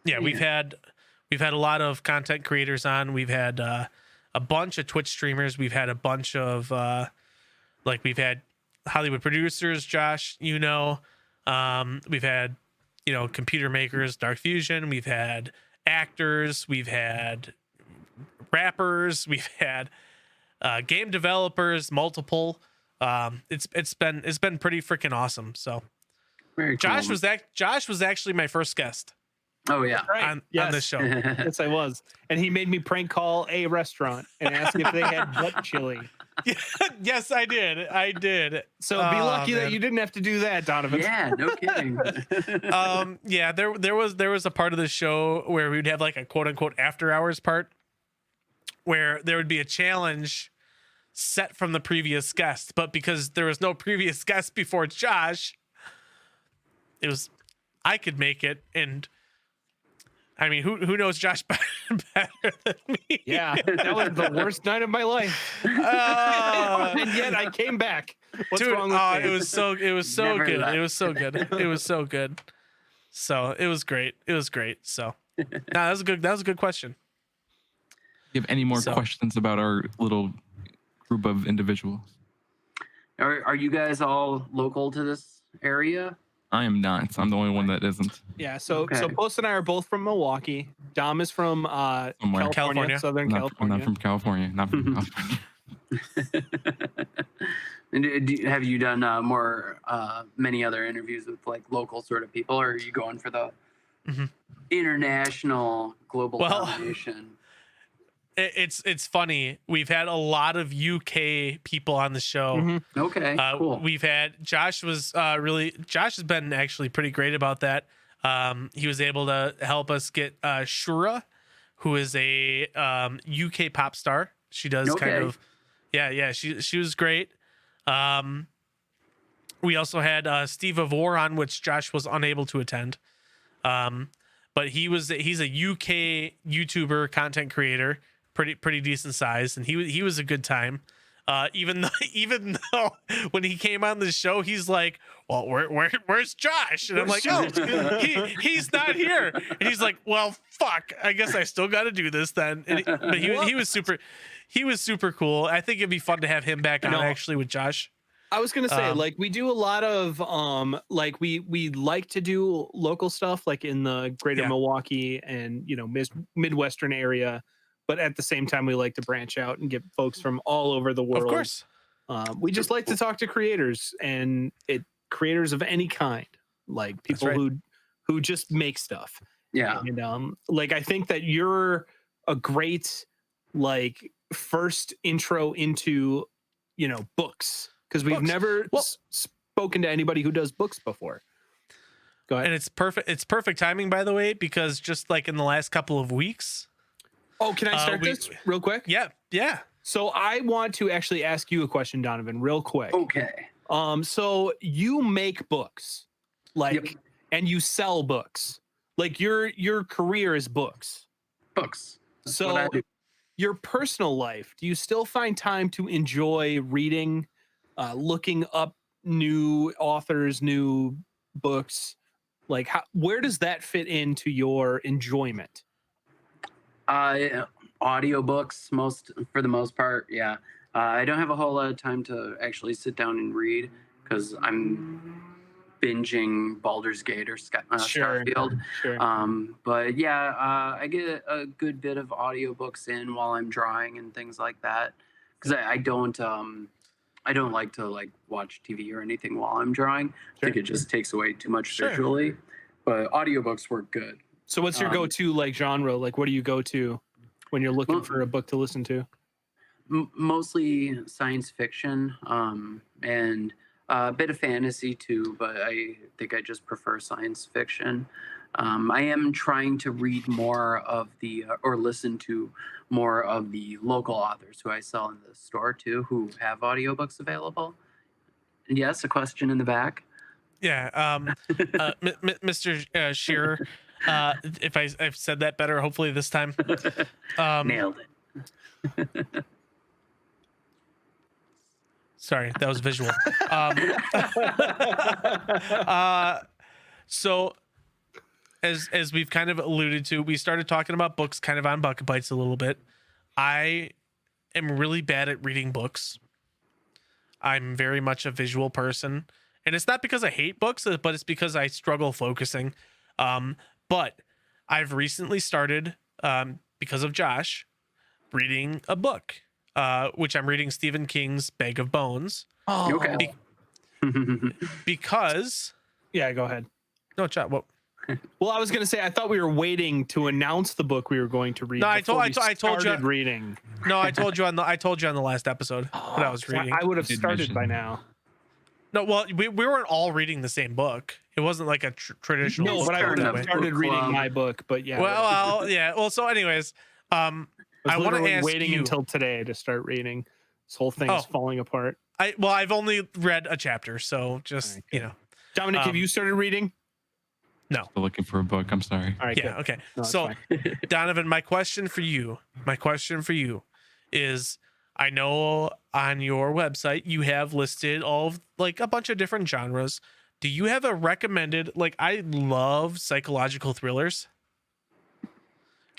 Yeah, we've had a lot of content creators on. We've had a bunch of Twitch streamers. We've had a bunch of we've had Hollywood producers, Josh, we've had, computer makers, Dark Fusion. We've had actors. We've had rappers. We've had game developers, multiple. It's been pretty freaking awesome. So Very cool. Josh was actually my first guest Oh yeah. Right. on this show. Yes, I was. And he made me prank call a restaurant and ask if they had butt chili. Yes, I did. So be lucky that you didn't have to do that, Donovan. Yeah, no kidding. Yeah, there was a part of the show where we'd have like a quote unquote after hours part where there would be a challenge set from the previous guest, but because there was no previous guest before Josh, I could make it. And I mean, who knows Josh better than me? Yeah, that was the worst night of my life. And yet I came back. What's dude, wrong with me? it was so Never good. left. It was so good. It was so good. So it was great. So that was a good question. Do you have any more So- questions about our little group of individuals? Are you guys all local to this area? I am not. I'm the only one that isn't. Yeah, so Okay. Post and I are both from Milwaukee. Dom is from Somewhere. California. Southern I'm California. not from California. Not from California. And have you done many other interviews with like local sort of people, or are you going for the Mhm. international global Well, domination? It's funny. We've had a lot of UK people on the show. Mhm. Okay, cool. We've had Josh Josh has been actually pretty great about that. He was able to help us get Scherer, who is a UK pop star. She does kind Okay. of she was great. We also had Steve of War on, which Josh was unable to attend. But he's a UK YouTuber content creator, pretty decent size, and he was a good time. Even though when he came on the show, he's like, "Well, where's Josh?" And I'm like, "Oh, he's not here." And he's like, "Well, fuck. I guess I still got to do this then." But he was super cool. I think it'd be fun to have him back on actually with Josh. I was gonna say, we do a lot of we like to do local stuff like in the greater Milwaukee and Midwestern area, but at the same time we like to branch out and get folks from all over the world. Of course. We just like to talk to creators, and creators of any kind, like people right. who just make stuff. Yeah. And like I think that you're a great like first intro into books, because we've Books. never Well- spoken to anybody who does books before. Go ahead. And it's perfect timing, by the way, because just like in the last couple of weeks. Oh, can I start this real quick? Yeah. So I want to actually ask you a question, Donovan, real quick. Okay. So you make books, like, Yep. and you sell books. Like your career is books. Books. That's So what I do. your personal life, do you still find time to enjoy reading, looking up new authors, new books? Like, where does that fit into your enjoyment? Audiobooks, for the most part. Yeah. I don't have a whole lot of time to actually sit down and read because I'm binging Baldur's Gate or Starfield. Sure. But yeah, I get a good bit of audiobooks in while I'm drawing and things like that, because I don't like to like watch TV or anything while I'm drawing. I think it just takes away too much visually. But audiobooks work good. So what's your go-to like genre? Like, what do you go to when you're looking for a book to listen to? Mostly science fiction, and a bit of fantasy too, but I think I just prefer science fiction. I am trying to read more of or listen to more of the local authors who I sell in the store too, who have audiobooks available. And yes, a question in the back. Yeah. Mr. Scherer, if I've said that better, hopefully this time. Nailed it. Sorry, that was visual. So as we've kind of alluded to, we started talking about books kind of on Bucket Bites a little bit. I am really bad at reading books. I'm very much a visual person. And it's not because I hate books, but it's because I struggle focusing. But I've recently started, because of Josh, reading a book, which I'm reading Stephen King's Bag of Bones. Oh, Okay. Because... Yeah, go ahead. No, chat. What? Well, I was going to say, I thought we were waiting to announce the book we were going to read. No, I told you started reading. No, I told you on the last episode what I was reading. I would have Did started mention. by now. No, well, we weren't all reading the same book. It wasn't like a traditional. No, book but I club would that have way. started Book reading club. my book. But yeah, Well, yeah. Well, so anyways, I I want to literally ask waiting you. until today to start reading. This whole thing is Oh. falling apart. I've only read a chapter, so just Alright, you good. know. Dominic, have you started reading? No. Still looking for a book. I'm sorry. All right. Yeah. good. Okay. No, it's So, fine. Donovan, my question for you is, I know on your website you have listed all of like a bunch of different genres. Do you have a recommended, like, I love psychological thrillers.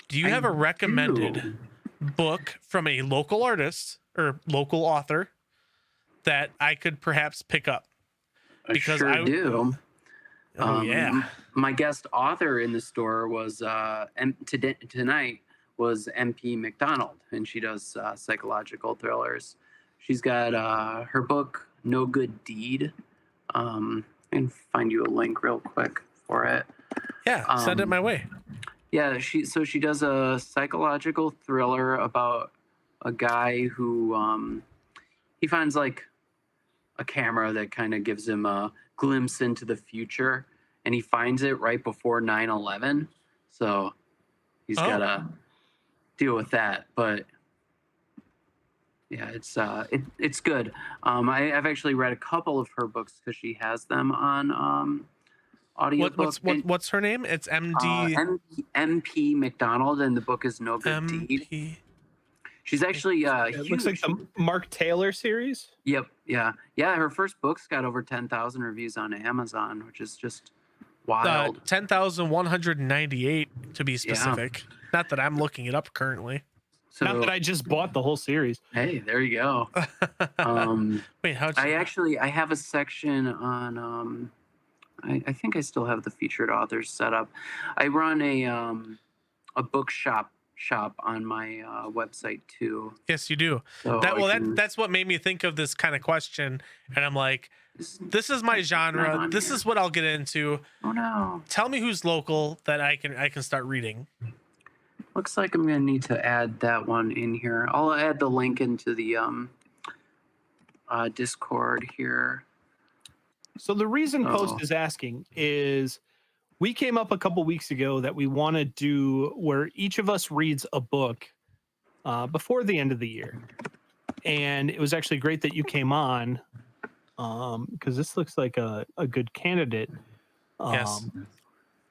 Do you have a recommended book from a local artist or local author that I could perhaps pick up? I Because sure I- do. Oh, yeah. My guest author in the store was tonight was MP McDonald, and she does psychological thrillers. She's got her book No Good Deed. And find you a link real quick for it. Yeah, send it my way. Yeah, she does a psychological thriller about a guy who he finds like a camera that kind of gives him a glimpse into the future, and he finds it right before 9/11. So he's Oh. gotta deal with that. But yeah, it's good. I've actually read a couple of her books because she has them on audiobook. What's her name? It's MD MP McDonald, and the book is No Good Deed. MP. She's actually It looks like the Mark Taylor series. Yep, yeah. Her first book's got over 10,000 reviews on Amazon, which is just wild. 10,198 to be specific. Not that I'm looking it up currently. So Not that I just bought the whole series. hey, there you go. Wait, how? I have a section on I think I still have the featured authors set up. I run a bookshop shop on my website too. Yes, you do. So That's what made me think of this kind of question. And I'm like, this is my genre. This is what I'll get into. Oh no. Tell me who's local that I can start reading. Looks like I'm gonna need to add that one in here. I'll add the link into the Discord here. So the reason Oh. Post is asking is we came up a couple weeks ago that we want to do where each of us reads a book before the end of the year. And it was actually great that you came on because this looks like a good candidate. Yes.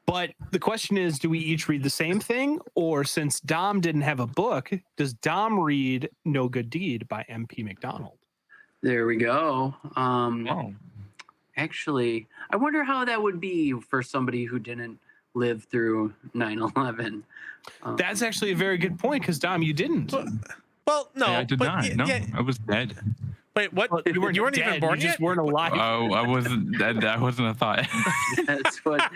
But the question is, do we each read the same thing? Or since Dom didn't have a book, does Dom read No Good Deed by M.P. McDonald? There we go. Oh. Actually, I wonder how that would be for somebody who didn't live through 9/11. That's actually a very good point because Dom, you didn't. Well, no, I did but not. No, I was dead. Wait, what? Well, You weren't even dead, born you yet? just weren't alive. Oh, I wasn't. That wasn't a thought. That's what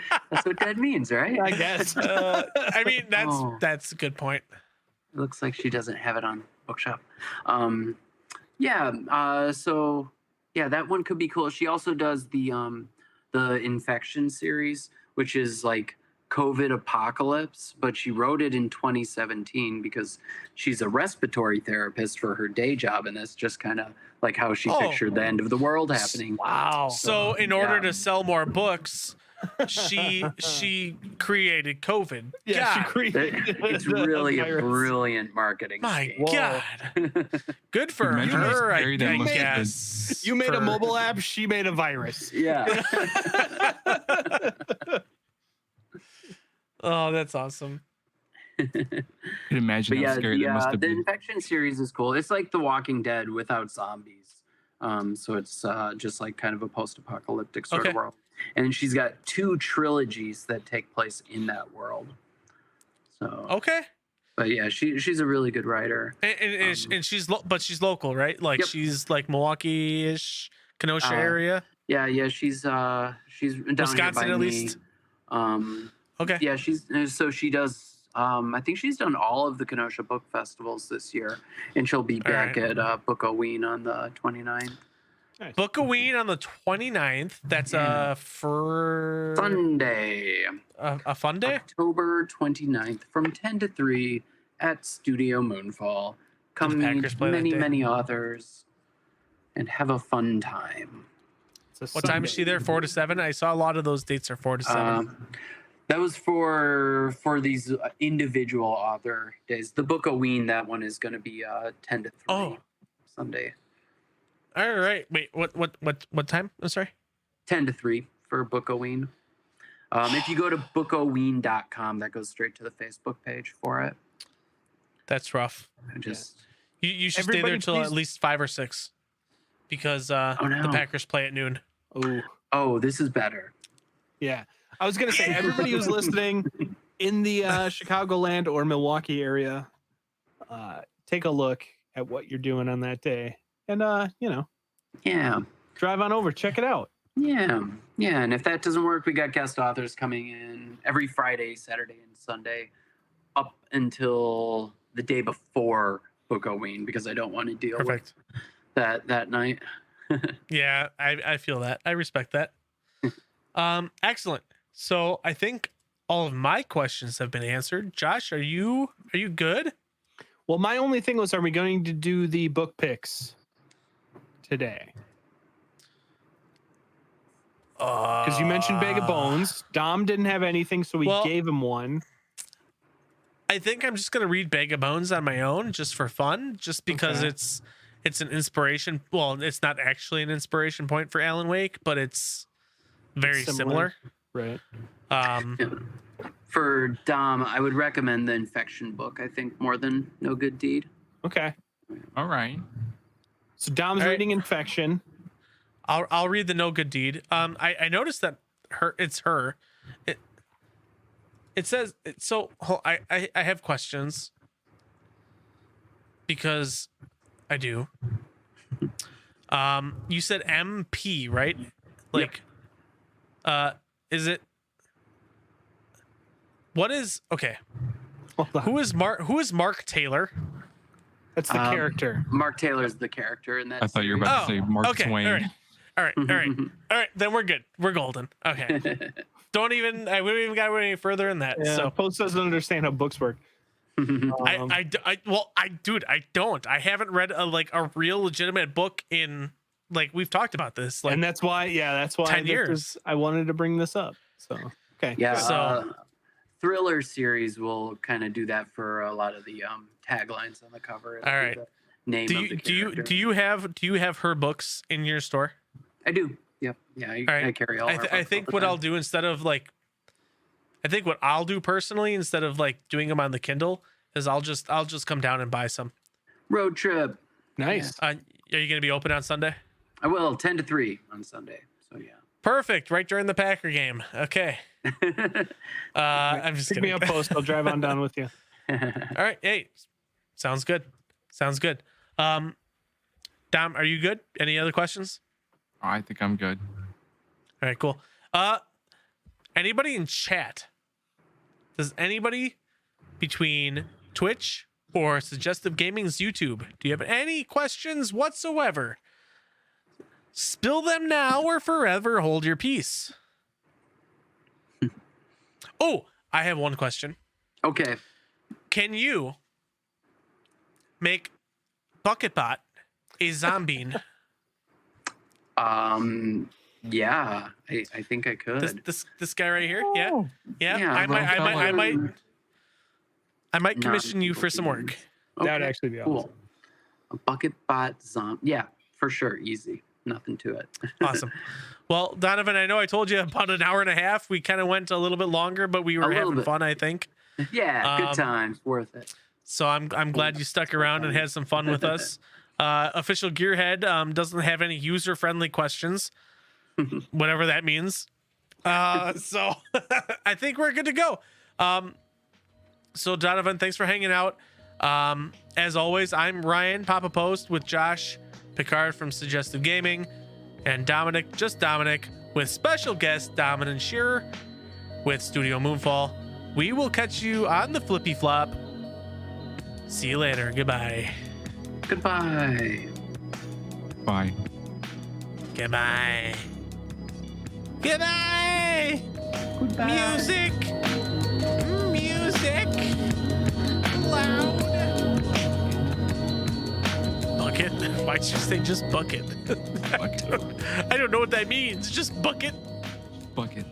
dead means, right? I guess. I mean, Oh. that's a good point. It looks like she doesn't have it on Bookshop. So yeah, that one could be cool. She also does the infection series, which is like COVID apocalypse, but she wrote it in 2017 because she's a respiratory therapist for her day job, and that's just kind of like how she pictured the end of the world happening. Wow. So in order yeah. to sell more books, she created COVID. Yeah, she God, created It's really a virus. brilliant marketing my scheme. God, good for Imagine how her. I scary that must have been. guess. You made a for- mobile app, she made a virus. Yeah. Oh, that's awesome. Could imagine But how yeah, scary that must have the been. infection series is cool. It's like The Walking Dead without zombies. So it's just like kind of a post-apocalyptic sort Okay. of world. And she's got 2 trilogies that take place in that world. So, Okay, but yeah, she's a really good writer. and she's local, right? Like Yep. she's like Milwaukee-ish, Kenosha area, Yeah, she's down Wisconsin here by at me. least. Okay. Yeah, she does. I think she's done all of the Kenosha book festivals this year, and she'll be back right. at Book-O-Ween on the 29th. Nice. Book-O-Ween on the 29th. That's Yeah. for Sunday, a fun day. October 29th, from 10 to 3 at Studio MoonfalL. Come Packers meet play that many, day? many authors and have a fun time. It's a What time is she Sunday. there? 4 to 7. I saw a lot of those dates are 4 to 7. That was for these individual author days. The Book-O-Ween, that one is going to be 10 to 3 Oh. Sunday. All right. Wait. What time? I'm sorry. 10 to 3 for Book-O-Ween. If you go to bookoween.com, that goes straight to the Facebook page for it. That's rough. I just You should stay Everybody there till please- at least 5 or 6, because no. the Packers play at noon. Oh, this is better. yeah. I was gonna say everybody who's listening in the Chicagoland or Milwaukee area, take a look at what you're doing on that day, and Yeah. drive on over, check it out. Yeah. And if that doesn't work, we got guest authors coming in every Friday, Saturday, and Sunday up until the day before Book-O-Ween, because I don't want to deal Perfect. with that night. Yeah, I feel that. I respect that. Excellent. So I think all of my questions have been answered. Josh, are you good? Well, my only thing was, are we going to do the book picks today? Because you mentioned Bag of Bones. Dom didn't have anything, so we Well- gave him one. I think I'm just gonna read Bag of Bones on my own, just for fun, just because Okay. it's an inspiration. Well, it's not actually an inspiration point for Alan Wake, but it's very similar. Right. For Dom, I would recommend the Infection book, I think, more than No Good Deed. Okay. All right. So Dom's All right. reading Infection. I'll read the No Good Deed. I noticed that it's her. It says so. I have questions because I do. You said MP, right? Like, is it? What is okay? Hold on. Who is Mark Taylor? That's the character. Mark Taylor's the character in that. I thought you were about to say Mark okay, Twain. All right. Then we're good. We're golden. Okay. We don't even got any further in that. Yeah, So Post doesn't understand how books work. I don't. I haven't read a real legitimate book in we've talked about this. And that's why 10 years. I wanted to bring this up. So okay. Yeah. So- Thriller series will kind of do that for a lot of the taglines on the cover. All right. Name of the character. Do you have her books in your store? I do. Yep. Yeah. I carry all. I think what I'll do instead of I think what I'll do personally instead of doing them on the Kindle is I'll just come down and buy some. Road trip. Nice. Are you gonna be open on Sunday? I will 10 to 3 on Sunday. So yeah. Perfect. Right during the Packer game. Okay. I'm just Pick kidding. me up, Post. I'll drive on down with you. All right. Hey, sounds good. Dom, are you good? Any other questions? Oh, I think I'm good. All right, cool. Anybody in chat? Does anybody between Twitch or Suggestive Gaming's YouTube, do you have any questions whatsoever? Spill them now or forever hold your peace. Oh, I have one question. Okay. Can you make BucketBot a zombie? Yeah, I think I could. This guy right here? Yeah. Yeah, I might commission you for some work. That'd actually be awesome. A bucket bot zombie. Yeah, for sure. Easy. Nothing to it. Awesome. Well, Donovan, I know I told you about an hour and a half. We kind of went a little bit longer, but we were having fun, I think. Yeah, good times. Worth it. So I'm glad you stuck around and had some fun with us. Official Gearhead doesn't have any user-friendly questions, whatever that means. So I think we're good to go. So Donovan, thanks for hanging out. As always, I'm Ryan Papa Post with Josh Picard from Suggestive Gaming and Dominic with special guest Donovan Sharer with Studio MoonfalL. We will catch you on the flippy flop. See you later. Goodbye. Goodbye. Bye. Goodbye. Goodbye. Goodbye. Music. Loud. Bucket. Why'd you say just bucket? Bucket. I don't know what that means. Just bucket. Bucket.